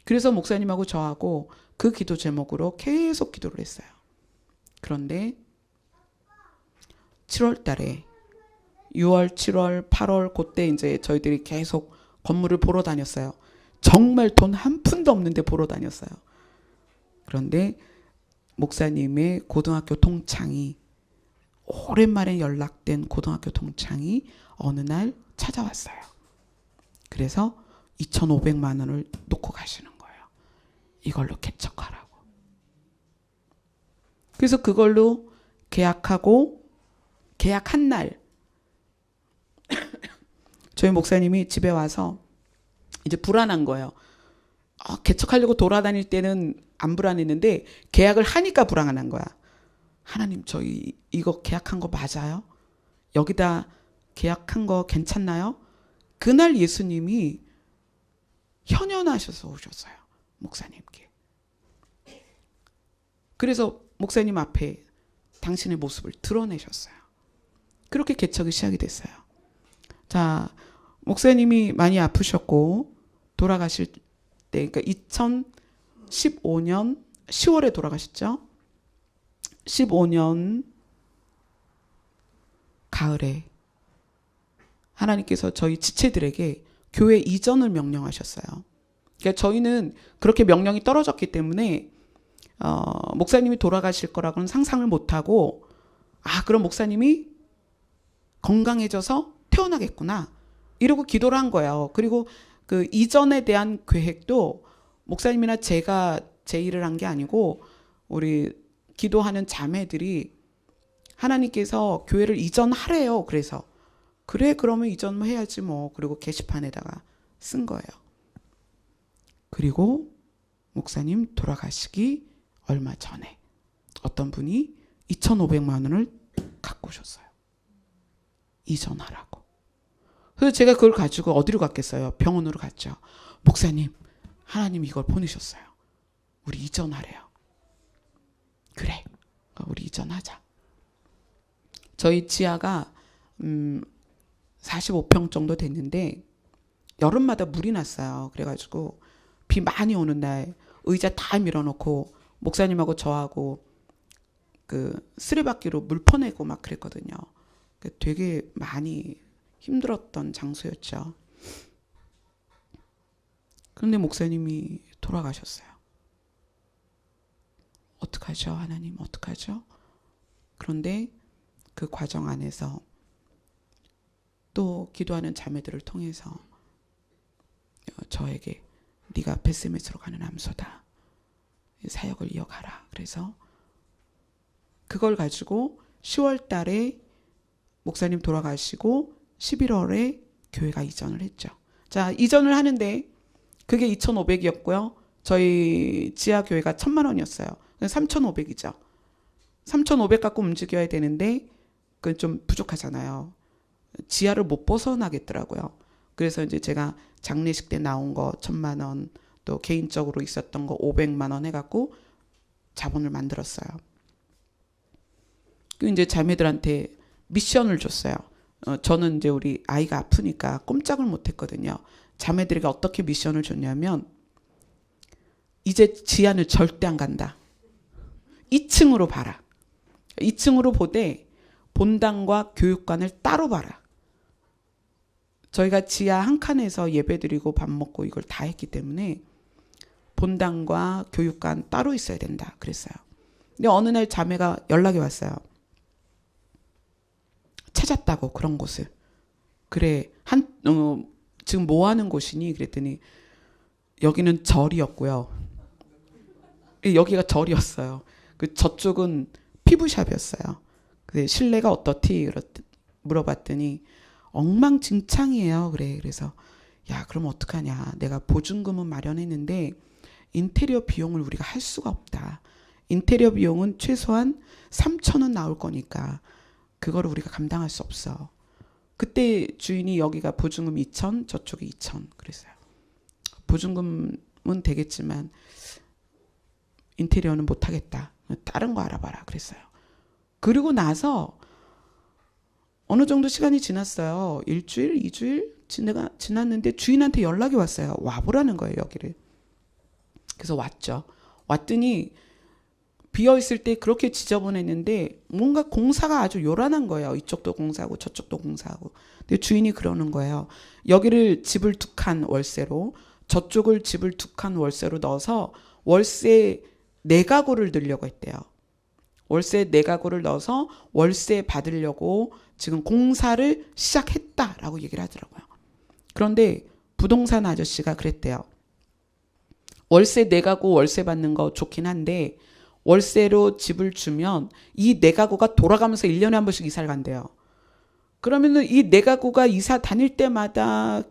그래서 목사님하고 저하고 그 기도 제목으로 계속 기도를 했어요. 그런데 7월 달에 6월, 7월, 8월 그때 이제 저희들이 계속 건물을 보러 다녔어요. 정말 돈 한 푼도 없는데 보러 다녔어요. 그런데 목사님의 고등학교 동창이 오랜만에 연락된 고등학교 동창이 어느 날 찾아왔어요. 그래서 2,500만 원을 놓고 가시는 거예요. 이걸로 개척하라고. 그래서 그걸로 계약하고 계약한 날 저희 목사님이 집에 와서 이제 불안한 거예요. 개척하려고 돌아다닐 때는 안 불안했는데 계약을 하니까 불안한 거야. 하나님, 저희 이거 계약한 거 맞아요? 여기다 계약한 거 괜찮나요? 그날 예수님이 현현하셔서 오셨어요. 목사님께. 그래서 목사님 앞에 당신의 모습을 드러내셨어요. 그렇게 개척이 시작이 됐어요. 자, 목사님이 많이 아프셨고 돌아가실 때, 그러니까 2015년 10월에 돌아가셨죠. 15년 가을에 하나님께서 저희 지체들에게 교회 이전을 명령하셨어요. 그러니까 저희는 그렇게 명령이 떨어졌기 때문에 목사님이 돌아가실 거라고는 상상을 못하고, 그럼 목사님이 건강해져서 태어나겠구나 이러고 기도를 한 거예요. 그리고 그 이전에 대한 계획도 목사님이나 제가 제 일을 한 게 아니고 우리 기도하는 자매들이 하나님께서 교회를 이전하래요. 그래서 그래, 그러면 이전 해야지 뭐. 그리고 게시판에다가 쓴 거예요. 그리고 목사님 돌아가시기 얼마 전에 어떤 분이 2,500만 원을 갖고 오셨어요. 이전하라고. 그래서 제가 그걸 가지고 어디로 갔겠어요? 병원으로 갔죠. 목사님, 하나님 이걸 보내셨어요. 우리 이전하래요. 그래, 우리 이전하자. 저희 지하가 45평 정도 됐는데 여름마다 물이 났어요. 그래가지고 비 많이 오는 날 의자 다 밀어놓고 목사님하고 저하고 그 쓰레받기로 물 퍼내고 막 그랬거든요. 되게 많이 힘들었던 장소였죠. 그런데 목사님이 돌아가셨어요. 어떡하죠? 하나님, 어떡하죠? 그런데 그 과정 안에서 또 기도하는 자매들을 통해서 저에게 네가 베스메스로 가는 암소다. 사역을 이어가라. 그래서 그걸 가지고 10월 달에 목사님 돌아가시고 11월에 교회가 이전을 했죠. 자, 이전을 하는데 그게 2,500이었고요. 저희 지하 교회가 1,000만 원이었어요. 3,500이죠. 3,500 갖고 움직여야 되는데 그건 좀 부족하잖아요. 지하를 못 벗어나겠더라고요. 그래서 이제 제가 장례식 때 나온 거 1,000만 원, 또 개인적으로 있었던 거 500만 원 해갖고 자본을 만들었어요. 그 이제 자매들한테 미션을 줬어요. 저는 이제 우리 아이가 아프니까 꼼짝을 못했거든요. 자매들에게 어떻게 미션을 줬냐면, 이제 지하는 절대 안 간다. 2층으로 봐라. 2층으로 보되 본당과 교육관을 따로 봐라. 저희가 지하 한 칸에서 예배드리고 밥 먹고 이걸 다 했기 때문에 본당과 교육관 따로 있어야 된다 그랬어요. 근데 어느 날 자매가 연락이 왔어요. 찾았다고, 그런 곳을. 그래, 지금 뭐 하는 곳이니? 그랬더니 여기는 절이었고요. 여기가 절이었어요. 저쪽은 피부샵이었어요. 실내가 어떻디? 물어봤더니 엉망진창이에요. 그래. 그래서 야, 그럼 어떡하냐. 내가 보증금은 마련했는데 인테리어 비용을 우리가 할 수가 없다. 인테리어 비용은 최소한 3,000원 나올 거니까 그거를 우리가 감당할 수 없어. 그때 주인이 여기가 보증금 2,000, 저쪽에 2,000 그랬어요. 보증금은 되겠지만 인테리어는 못하겠다. 다른 거 알아봐라 그랬어요. 그리고 나서 어느 정도 시간이 지났어요. 1주일, 2주일 지났는데 주인한테 연락이 왔어요. 와보라는 거예요, 여기를. 그래서 왔죠. 왔더니 비어있을 때 그렇게 지저분했는데 뭔가 공사가 아주 요란한 거예요. 이쪽도 공사하고 저쪽도 공사하고. 근데 주인이 그러는 거예요. 여기를 집을 2칸 월세로, 저쪽을 집을 2칸 월세로 넣어서 월세 4가구를 넣으려고 했대요. 월세 4가구를 넣어서 월세 받으려고 지금 공사를 시작했다라고 얘기를 하더라고요. 그런데 부동산 아저씨가 그랬대요. 월세 4가구 월세 받는 거 좋긴 한데 월세로 집을 주면 이 4가구가 돌아가면서 1년에 한 번씩 이사를 간대요. 그러면은 이 4가구가 이사 다닐 때마다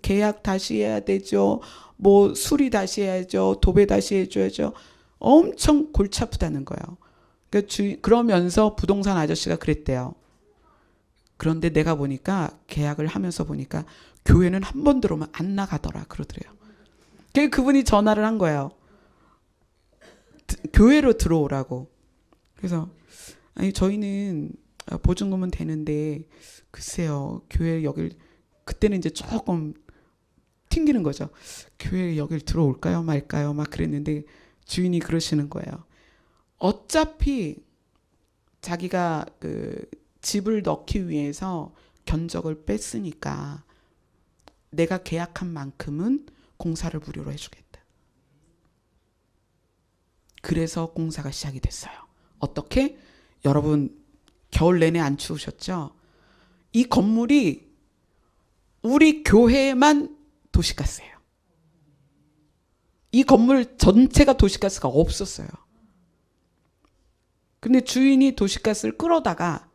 계약 다시 해야 되죠. 뭐 수리 다시 해야죠. 도배 다시 해줘야죠. 엄청 골치 아프다는 거예요. 그러면서 부동산 아저씨가 그랬대요. 그런데 내가 보니까 계약을 하면서 보니까 교회는 한 번 들어오면 안 나가더라 그러더래요. 그분이 전화를 한 거예요. 교회로 들어오라고. 그래서 아니 저희는 보증금은 되는데 글쎄요 교회 여길 그때는 이제 조금 튕기는 거죠. 교회 여길 들어올까요 말까요 막 그랬는데 주인이 그러시는 거예요. 어차피 자기가 그 집을 넣기 위해서 견적을 뺐으니까 내가 계약한 만큼은 공사를 무료로 해주겠다. 그래서 공사가 시작이 됐어요. 어떻게? 여러분 겨울 내내 안 추우셨죠? 이 건물이 우리 교회만 도시가스예요. 이 건물 전체가 도시가스가 없었어요. 근데 주인이 도시가스를 끌어다가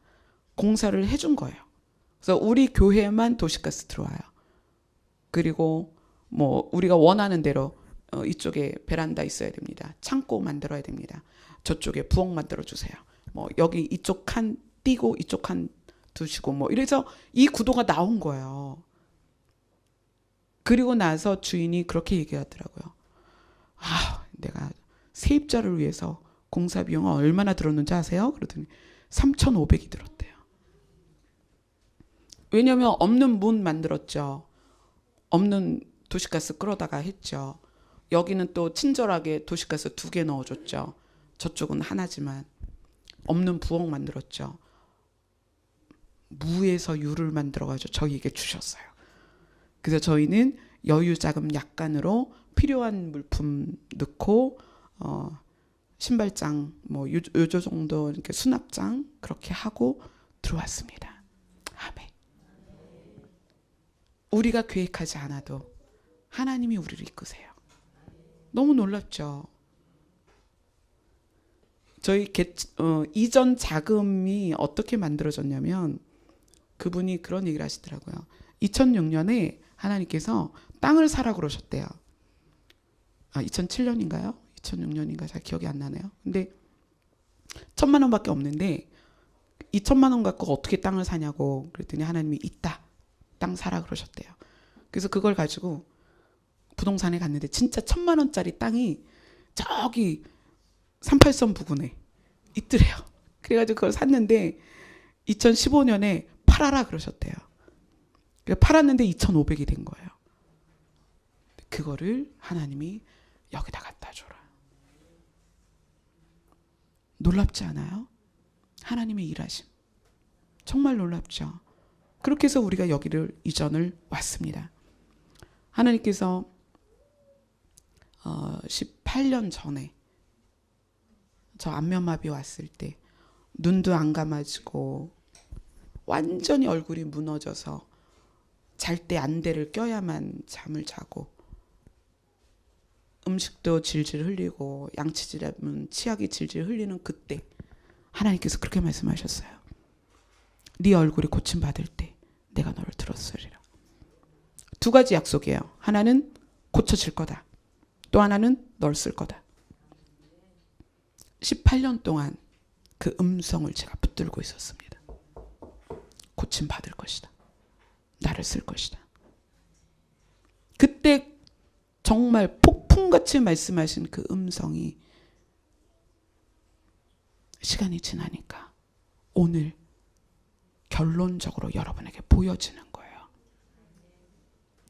공사를 해준 거예요. 그래서 우리 교회만 도시가스 들어와요. 그리고 뭐 우리가 원하는 대로 이쪽에 베란다 있어야 됩니다. 창고 만들어야 됩니다. 저쪽에 부엌 만들어 주세요. 뭐 여기 이쪽 칸 띄고 이쪽 칸 두시고 뭐 이래서 이 구도가 나온 거예요. 그리고 나서 주인이 그렇게 얘기하더라고요. 내가 세입자를 위해서 공사 비용은 얼마나 들었는지 아세요? 그러더니 3,500이 들었대요. 왜냐하면 없는 문 만들었죠. 없는 도시가스 끌어다가 했죠. 여기는 또 친절하게 도시가스 2개 넣어줬죠. 저쪽은 하나지만 없는 부엌 만들었죠. 무에서 유를 만들어가지고 저희에게 주셨어요. 그래서 저희는 여유 자금 약간으로 필요한 물품 넣고 신발장 뭐 요 정도 이렇게 수납장 그렇게 하고 들어왔습니다. 아멘. 우리가 계획하지 않아도 하나님이 우리를 이끄세요. 너무 놀랍죠. 저희 이전 자금이 어떻게 만들어졌냐면 그분이 그런 얘기를 하시더라고요. 2006년에 하나님께서 땅을 사라 그러셨대요. 2007년인가요? 2006년인가 잘 기억이 안 나네요. 근데 1,000만 원밖에 없는데 2,000만 원 갖고 어떻게 땅을 사냐고 그랬더니 하나님이 있다. 땅 사라 그러셨대요. 그래서 그걸 가지고 부동산에 갔는데 진짜 1,000만 원짜리 땅이 저기 38선 부근에 있더래요. 그래가지고 그걸 샀는데 2015년에 팔아라 그러셨대요. 그래서 팔았는데 2,500이 된 거예요. 그거를 하나님이 여기다 갖다 줘라. 놀랍지 않아요? 하나님의 일하심. 정말 놀랍죠. 그렇게 해서 우리가 여기를 이전을 왔습니다. 하나님께서 18년 전에 저 안면마비 왔을 때 눈도 안 감아지고 완전히 얼굴이 무너져서 잘 때 안대를 껴야만 잠을 자고 음식도 질질 흘리고 양치질하면 치약이 질질 흘리는 그때 하나님께서 그렇게 말씀하셨어요. 네 얼굴이 고침받을 때 내가 너를 들었으리라. 2가지 약속이에요. 하나는 고쳐질 거다. 또 하나는 널 쓸 거다. 18년 동안 그 음성을 제가 붙들고 있었습니다. 고침받을 것이다. 나를 쓸 것이다. 그때 정말 폭풍같이 말씀하신 그 음성이 시간이 지나니까 오늘 결론적으로 여러분에게 보여지는 거예요.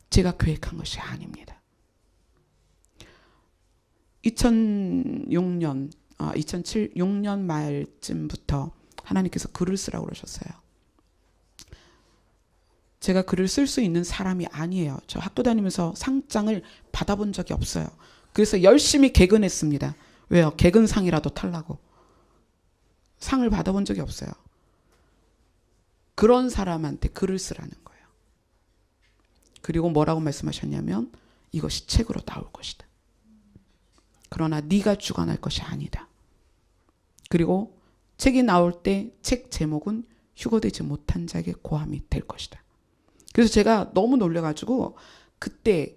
제가 계획한 것이 아닙니다. 2006년 말쯤부터 하나님께서 글을 쓰라고 그러셨어요. 제가 글을 쓸 수 있는 사람이 아니에요. 저 학교 다니면서 상장을 받아본 적이 없어요. 그래서 열심히 개근했습니다. 왜요? 개근상이라도 타려고. 상을 받아본 적이 없어요. 그런 사람한테 글을 쓰라는 거예요. 그리고 뭐라고 말씀하셨냐면 이것이 책으로 나올 것이다. 그러나 네가 주관할 것이 아니다. 그리고 책이 나올 때 책 제목은 휴거되지 못한 자에게 고함이 될 것이다. 그래서 제가 너무 놀래가지고 그때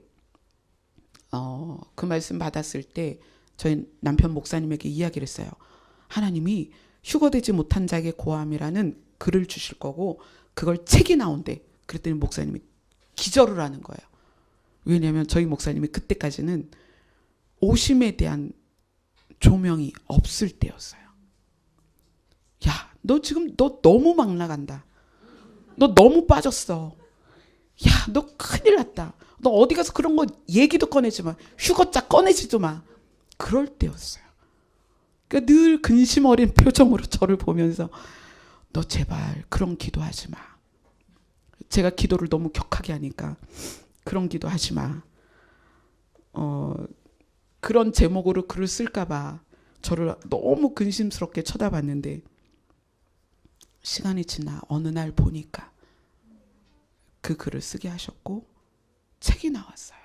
그 말씀 받았을 때 저희 남편 목사님에게 이야기를 했어요. 하나님이 휴거되지 못한 자에게 고함이라는 글을 주실 거고 그걸 책이 나온대. 그랬더니 목사님이 기절을 하는 거예요. 왜냐하면 저희 목사님이 그때까지는 오심에 대한 조명이 없을 때였어요. 야, 너 지금 너 너무 막 나간다. 너 너무 빠졌어. 야, 너 큰일 났다. 너 어디 가서 그런 거 얘기도 꺼내지 마. 휴거자 꺼내지도 마. 그럴 때였어요. 그러니까 늘 근심 어린 표정으로 저를 보면서 너 제발 그런 기도하지 마. 제가 기도를 너무 격하게 하니까 그런 기도하지 마. 그런 제목으로 글을 쓸까 봐 저를 너무 근심스럽게 쳐다봤는데 시간이 지나 어느 날 보니까 그 글을 쓰게 하셨고 책이 나왔어요.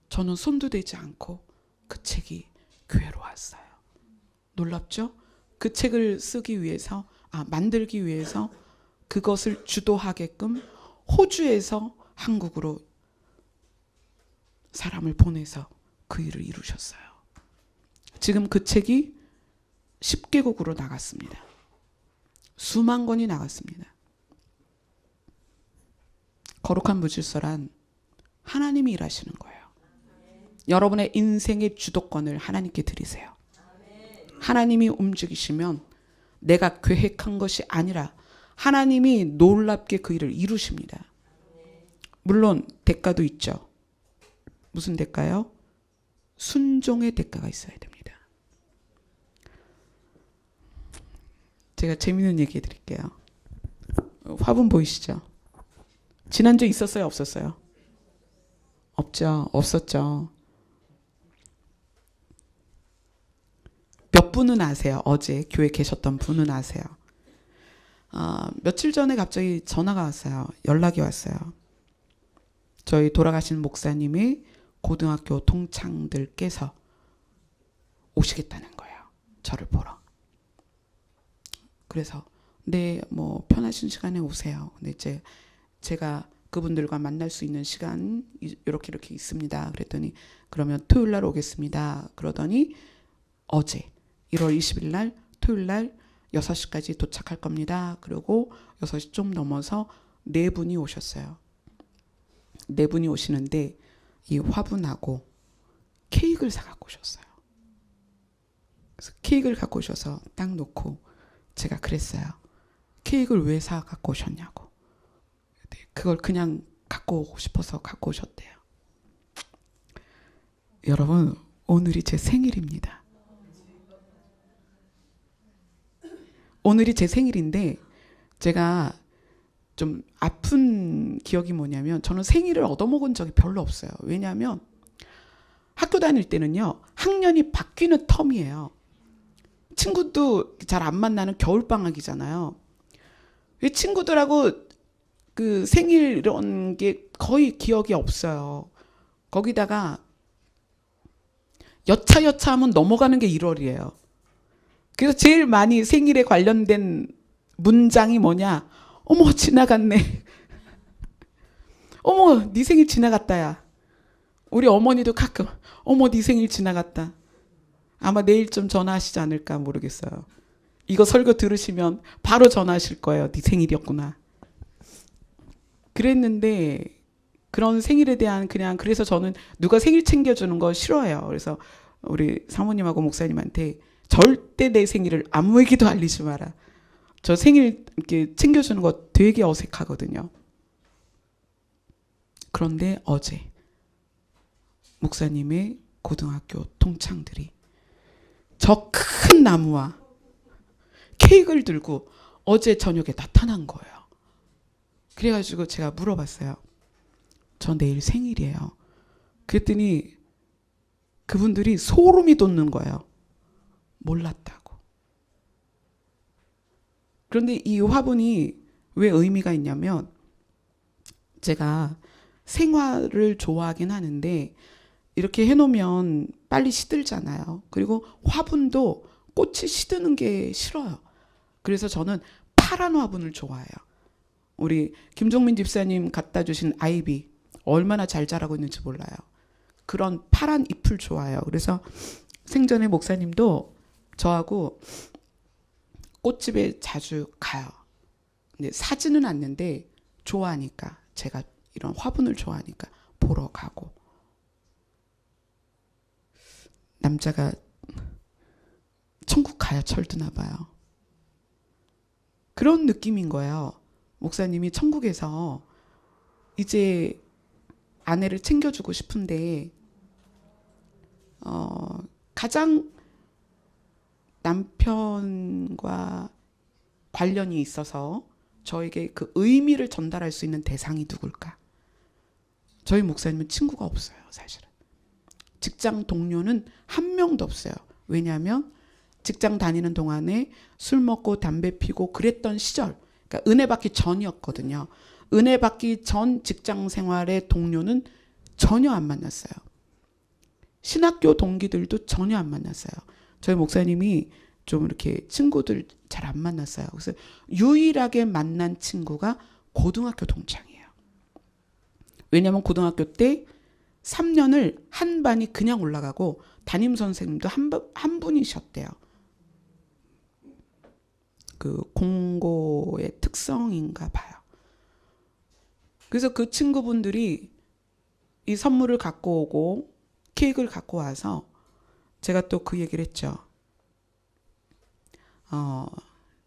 저는 손도 대지 않고 그 책이 교회로 왔어요. 놀랍죠? 그 책을 쓰기 위해서 만들기 위해서 그것을 주도하게끔 호주에서 한국으로 사람을 보내서 그 일을 이루셨어요. 지금 그 책이 10개국으로 나갔습니다. 수만 권이 나갔습니다. 거룩한 무질서란 하나님이 일하시는 거예요. 여러분의 인생의 주도권을 하나님께 드리세요. 하나님이 움직이시면 내가 계획한 것이 아니라 하나님이 놀랍게 그 일을 이루십니다. 물론 대가도 있죠. 무슨 대가요? 순종의 대가가 있어야 됩니다. 제가 재미있는 얘기 해드릴게요. 화분 보이시죠? 지난주에 있었어요? 없었어요? 없죠. 없었죠. 몇 분은 아세요? 어제 교회 계셨던 분은 아세요? 며칠 전에 갑자기 전화가 왔어요. 연락이 왔어요. 저희 돌아가신 목사님의 고등학교 동창들께서 오시겠다는 거예요. 저를 보러. 그래서 네, 뭐 편하신 시간에 오세요. 근데 제가 그분들과 만날 수 있는 시간 이렇게 있습니다. 그랬더니 그러면 토요일 날 오겠습니다. 그러더니 어제 1월 20일 날 토요일 날 6시까지 도착할 겁니다. 그리고 6시 좀 넘어서 네 분이 오셨어요. 네 분이 오시는데 이 화분하고 케이크를 사갖고 오셨어요. 그래서 케이크를 갖고 오셔서 딱 놓고 제가 그랬어요. 케이크를 왜 사갖고 오셨냐고. 그걸 그냥 갖고 오고 싶어서 갖고 오셨대요. 여러분, 오늘이 제 생일입니다. 오늘이 제 생일인데 제가 좀 아픈 기억이 뭐냐면 저는 생일을 얻어먹은 적이 별로 없어요. 왜냐하면 학교 다닐 때는요. 학년이 바뀌는 텀이에요. 친구도 잘 안 만나는 겨울방학이잖아요. 친구들하고 그 생일 이런 게 거의 기억이 없어요. 거기다가 여차 하면 넘어가는 게 1월이에요. 그래서 제일 많이 생일에 관련된 문장이 뭐냐? 어머 지나갔네. 어머 네 생일 지나갔다야. 우리 어머니도 가끔 어머 네 생일 지나갔다. 아마 내일쯤 전화하시지 않을까 모르겠어요. 이거 설교 들으시면 바로 전화하실 거예요. 네 생일이었구나. 그랬는데 그런 생일에 대한 그래서 저는 누가 생일 챙겨주는 거 싫어해요. 그래서 우리 사모님하고 목사님한테 절대 내 생일을 아무에게도 알리지 마라. 저 생일 이렇게 챙겨주는 거 되게 어색하거든요. 그런데 어제 목사님의 고등학교 동창들이 저 큰 나무와 케이크를 들고 어제 저녁에 나타난 거예요. 그래가지고 제가 물어봤어요. 저 내일 생일이에요. 그랬더니 그분들이 소름이 돋는 거예요. 몰랐다고. 그런데 이 화분이 왜 의미가 있냐면 제가 생화를 좋아하긴 하는데 이렇게 해놓으면 빨리 시들잖아요. 그리고 화분도 꽃이 시드는 게 싫어요. 그래서 저는 파란 화분을 좋아해요. 우리 김종민 집사님 갖다 주신 아이비 얼마나 잘 자라고 있는지 몰라요. 그런 파란 잎을 좋아해요. 그래서 생전에 목사님도 저하고 꽃집에 자주 가요. 근데 사지는 않는데 좋아하니까, 제가 이런 화분을 좋아하니까 보러 가고. 남자가 천국 가야 철드나 봐요. 그런 느낌인 거예요. 목사님이 천국에서 이제 아내를 챙겨주고 싶은데 가장 남편과 관련이 있어서 저에게 그 의미를 전달할 수 있는 대상이 누굴까? 저희 목사님은 친구가 없어요, 사실은. 직장 동료는 한 명도 없어요. 왜냐하면 직장 다니는 동안에 술 먹고 담배 피고 그랬던 시절, 그러니까 은혜 받기 전이었거든요. 은혜 받기 전 직장 생활의 동료는 전혀 안 만났어요. 신학교 동기들도 전혀 안 만났어요. 저희 목사님이 좀 이렇게 친구들 잘 안 만났어요. 그래서 유일하게 만난 친구가 고등학교 동창이에요. 왜냐하면 고등학교 때 3년을 한 반이 그냥 올라가고 담임 선생님도 한 분이셨대요. 그 공고의 특성인가 봐요. 그래서 그 친구분들이 이 선물을 갖고 오고 케이크를 갖고 와서 제가 또 그 얘기를 했죠.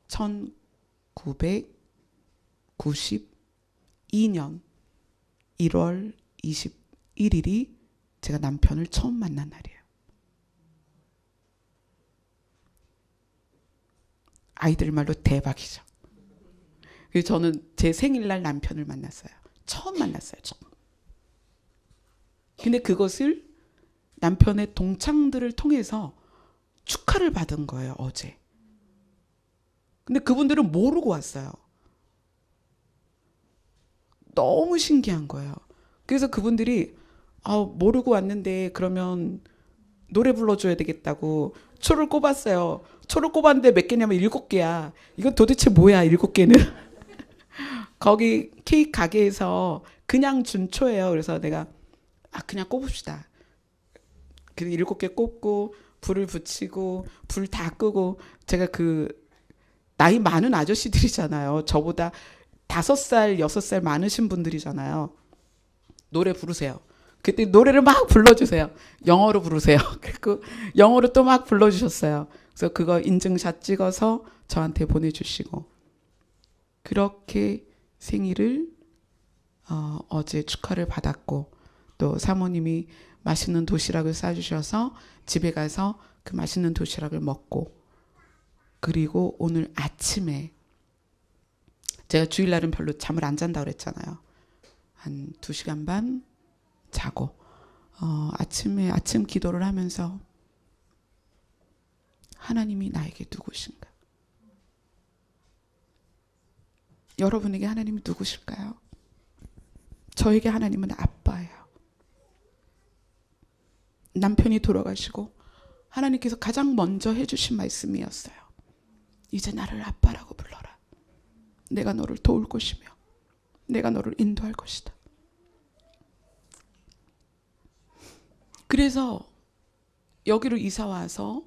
1992년 1월 21일이 제가 남편을 처음 만난 날이에요. 아이들 말로 대박이죠. 그래서 저는 제 생일날 남편을 만났어요. 처음 만났어요. 처음. 근데 그것을 남편의 동창들을 통해서 축하를 받은 거예요, 어제. 근데 그분들은 모르고 왔어요. 너무 신기한 거예요. 그래서 그분들이 모르고 왔는데 그러면 노래 불러줘야 되겠다고 초를 꼽았어요. 초를 꼽았는데 몇 개냐면 7개야. 이건 도대체 뭐야, 7개는. 거기 케이크 가게에서 그냥 준 초예요. 그래서 내가 그냥 꼽읍시다. 그래서 7개 꼽고 불을 붙이고 불 다 끄고, 제가 그 나이 많은 아저씨들이잖아요. 저보다 5살, 6살 많으신 분들이잖아요. 노래 부르세요. 그때 노래를 막 불러주세요. 영어로 부르세요. 그리고 영어로 또 막 불러주셨어요. 그래서 그거 인증샷 찍어서 저한테 보내주시고, 그렇게 생일을 어제 축하를 받았고, 또 사모님이 맛있는 도시락을 싸주셔서 집에 가서 그 맛있는 도시락을 먹고, 그리고 오늘 아침에 제가 주일날은 별로 잠을 안 잔다고 그랬잖아요. 한 2시간 반 자고 아침에 아침 기도를 하면서 하나님이 나에게 누구신가? 여러분에게 하나님이 누구실까요? 저에게 하나님은 아빠예요. 남편이 돌아가시고 하나님께서 가장 먼저 해주신 말씀이었어요. 이제 나를 아빠라고 불러라. 내가 너를 도울 것이며 내가 너를 인도할 것이다. 그래서 여기로 이사와서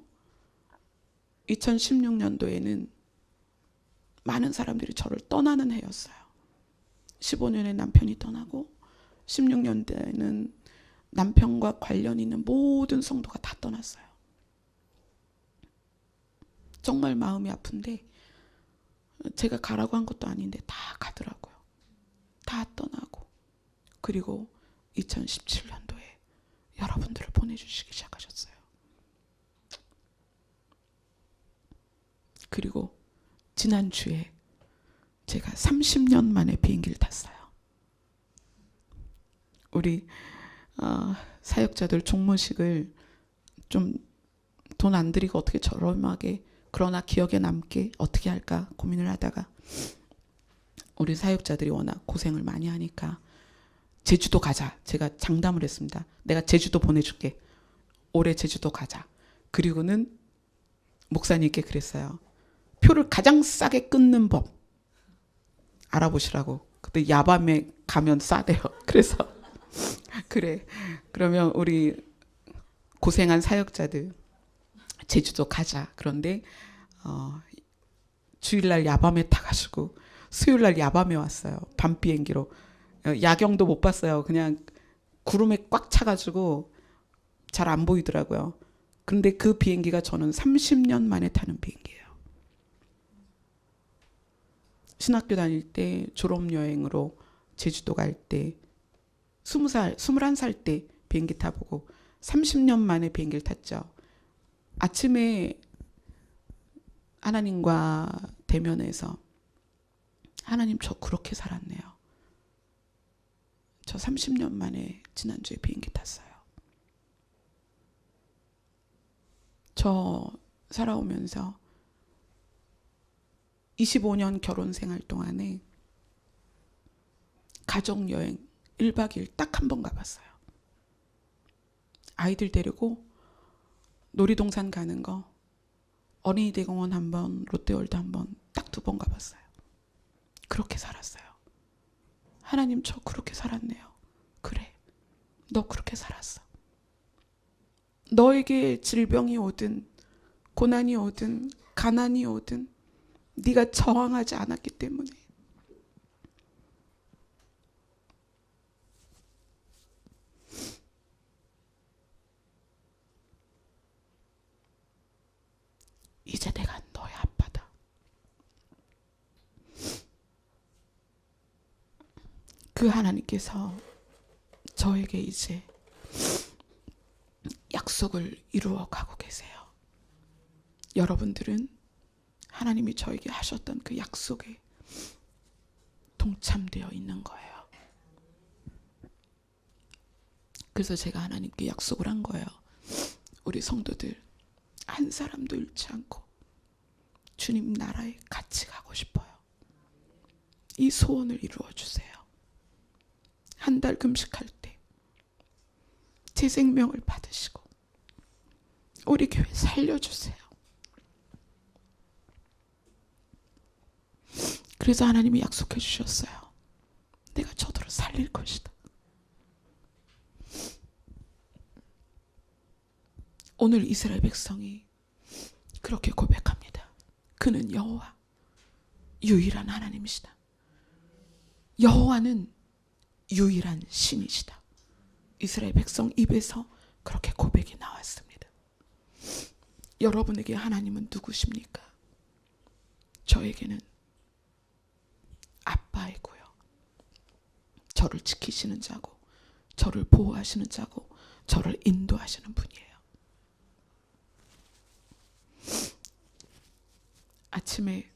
2016년도에는 많은 사람들이 저를 떠나는 해였어요. 15년에 남편이 떠나고 16년대에는 남편과 관련 있는 모든 성도가 다 떠났어요. 정말 마음이 아픈데 제가 가라고 한 것도 아닌데 다 가더라고요. 다 떠나고. 그리고 2017년도에 여러분들을 보내주시기 시작하셨어요. 그리고 지난주에 제가 30년 만에 비행기를 탔어요. 우리 사역자들 종무식을 좀 돈 안 들이고 어떻게 저렴하게, 그러나 기억에 남게 어떻게 할까 고민을 하다가, 우리 사역자들이 워낙 고생을 많이 하니까 제주도 가자. 제가 장담을 했습니다. 내가 제주도 보내줄게. 올해 제주도 가자. 그리고는 목사님께 그랬어요. 표를 가장 싸게 끊는 법 알아보시라고. 그때 야밤에 가면 싸대요. 그래서 그래. 그러면 우리 고생한 사역자들 제주도 가자. 그런데 주일날 야밤에 타가지고 수요일날 야밤에 왔어요. 밤 비행기로. 야경도 못 봤어요. 그냥 구름에 꽉 차가지고 잘 안 보이더라고요. 근데 그 비행기가 저는 30년 만에 타는 비행기예요. 신학교 다닐 때 졸업여행으로 제주도 갈 때 20살, 21살 때 비행기 타보고 30년 만에 비행기를 탔죠. 아침에 하나님과 대면해서 하나님 저 그렇게 살았네요. 저 30년 만에 지난주에 비행기 탔어요. 저 살아오면서 25년 결혼 생활 동안에 가족여행 1박 2일 딱 한 번 가봤어요. 아이들 데리고 놀이동산 가는 거, 어린이대공원 한 번, 롯데월드 한 번, 딱 2번 가봤어요. 그렇게 살았어요. 하나님 저 그렇게 살았네요. 그래, 너 그렇게 살았어. 너에게 질병이 오든 고난이 오든 가난이 오든 네가 저항하지 않았기 때문에 이제 내가 너의 아빠다. 그 하나님께서 저에게 이제 약속을 이루어 가고 계세요. 여러분들은 하나님이 저에게 하셨던 그 약속에 동참되어 있는 거예요. 그래서 제가 하나님께 약속을 한 거예요. 우리 성도들 한 사람도 잃지 않고 주님 나라에 같이 가고 싶어요. 이 소원을 이루어 주세요. 한 달 금식할 때 제 생명을 받으시고 우리 교회 살려주세요. 그래서 하나님이 약속해 주셨어요. 내가 저들을 살릴 것이다. 오늘 이스라엘 백성이 그렇게 고백합니다. 그는 여호와 유일한 하나님이시다. 여호와는 유일한 신이시다. 이스라엘 백성 입에서 그렇게 고백이 나왔습니다. 여러분에게 하나님은 누구십니까? 저에게는 아빠이고요. 저를 지키시는 자고 저를 보호하시는 자고 저를 인도하시는 분이에요. 아침에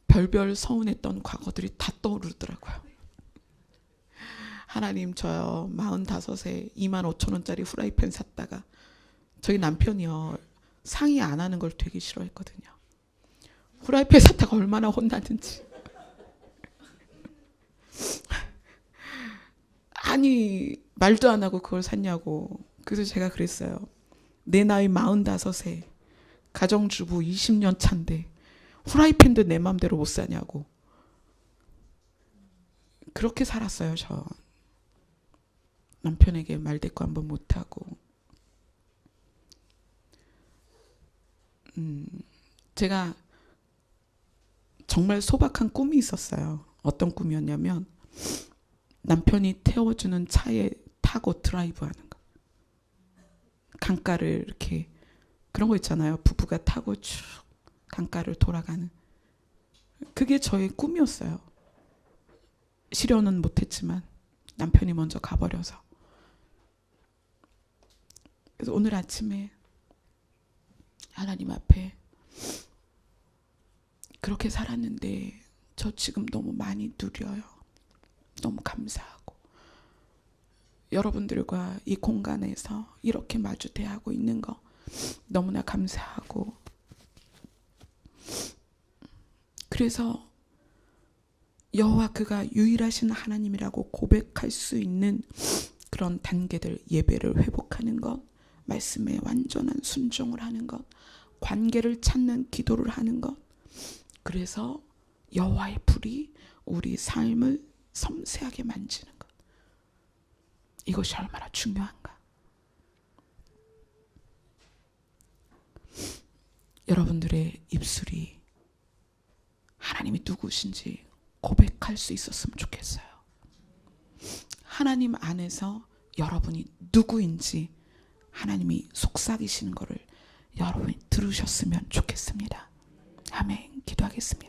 별별 서운했던 과거들이 다 떠오르더라고요. 하나님 저요 45세 25,000원짜리 후라이팬 샀다가 저희 남편이요 상의 안 하는 걸 되게 싫어했거든요. 후라이팬 샀다가 얼마나 혼났는지. 아니 말도 안 하고 그걸 샀냐고. 그래서 제가 그랬어요. 내 나이 45세 가정주부 20년 차인데 후라이팬도 내 맘대로 못 사냐고. 그렇게 살았어요. 저 남편에게 말대꾸 한번 못하고. 제가 정말 소박한 꿈이 있었어요. 어떤 꿈이었냐면 남편이 태워주는 차에 타고 드라이브하는 거. 강가를 이렇게 그런 거 있잖아요. 부부가 타고 쭉 강가를 돌아가는. 그게 저의 꿈이었어요. 실현은 못했지만 남편이 먼저 가버려서. 그래서 오늘 아침에 하나님 앞에 그렇게 살았는데 저 지금 너무 많이 누려요. 너무 감사하고 여러분들과 이 공간에서 이렇게 마주 대하고 있는 거 너무나 감사하고, 그래서 여호와 그가 유일하신 하나님이라고 고백할 수 있는 그런 단계들, 예배를 회복하는 것, 말씀에 완전한 순종을 하는 것, 관계를 찾는 기도를 하는 것, 그래서 여호와의 불이 우리 삶을 섬세하게 만지는 것, 이것이 얼마나 중요한가. 여러분들의 입술이 하나님이 누구신지 고백할 수 있었으면 좋겠어요. 하나님 안에서 여러분이 누구인지 하나님이 속삭이시는 것을 여러분이 들으셨으면 좋겠습니다. 아멘. 기도하겠습니다.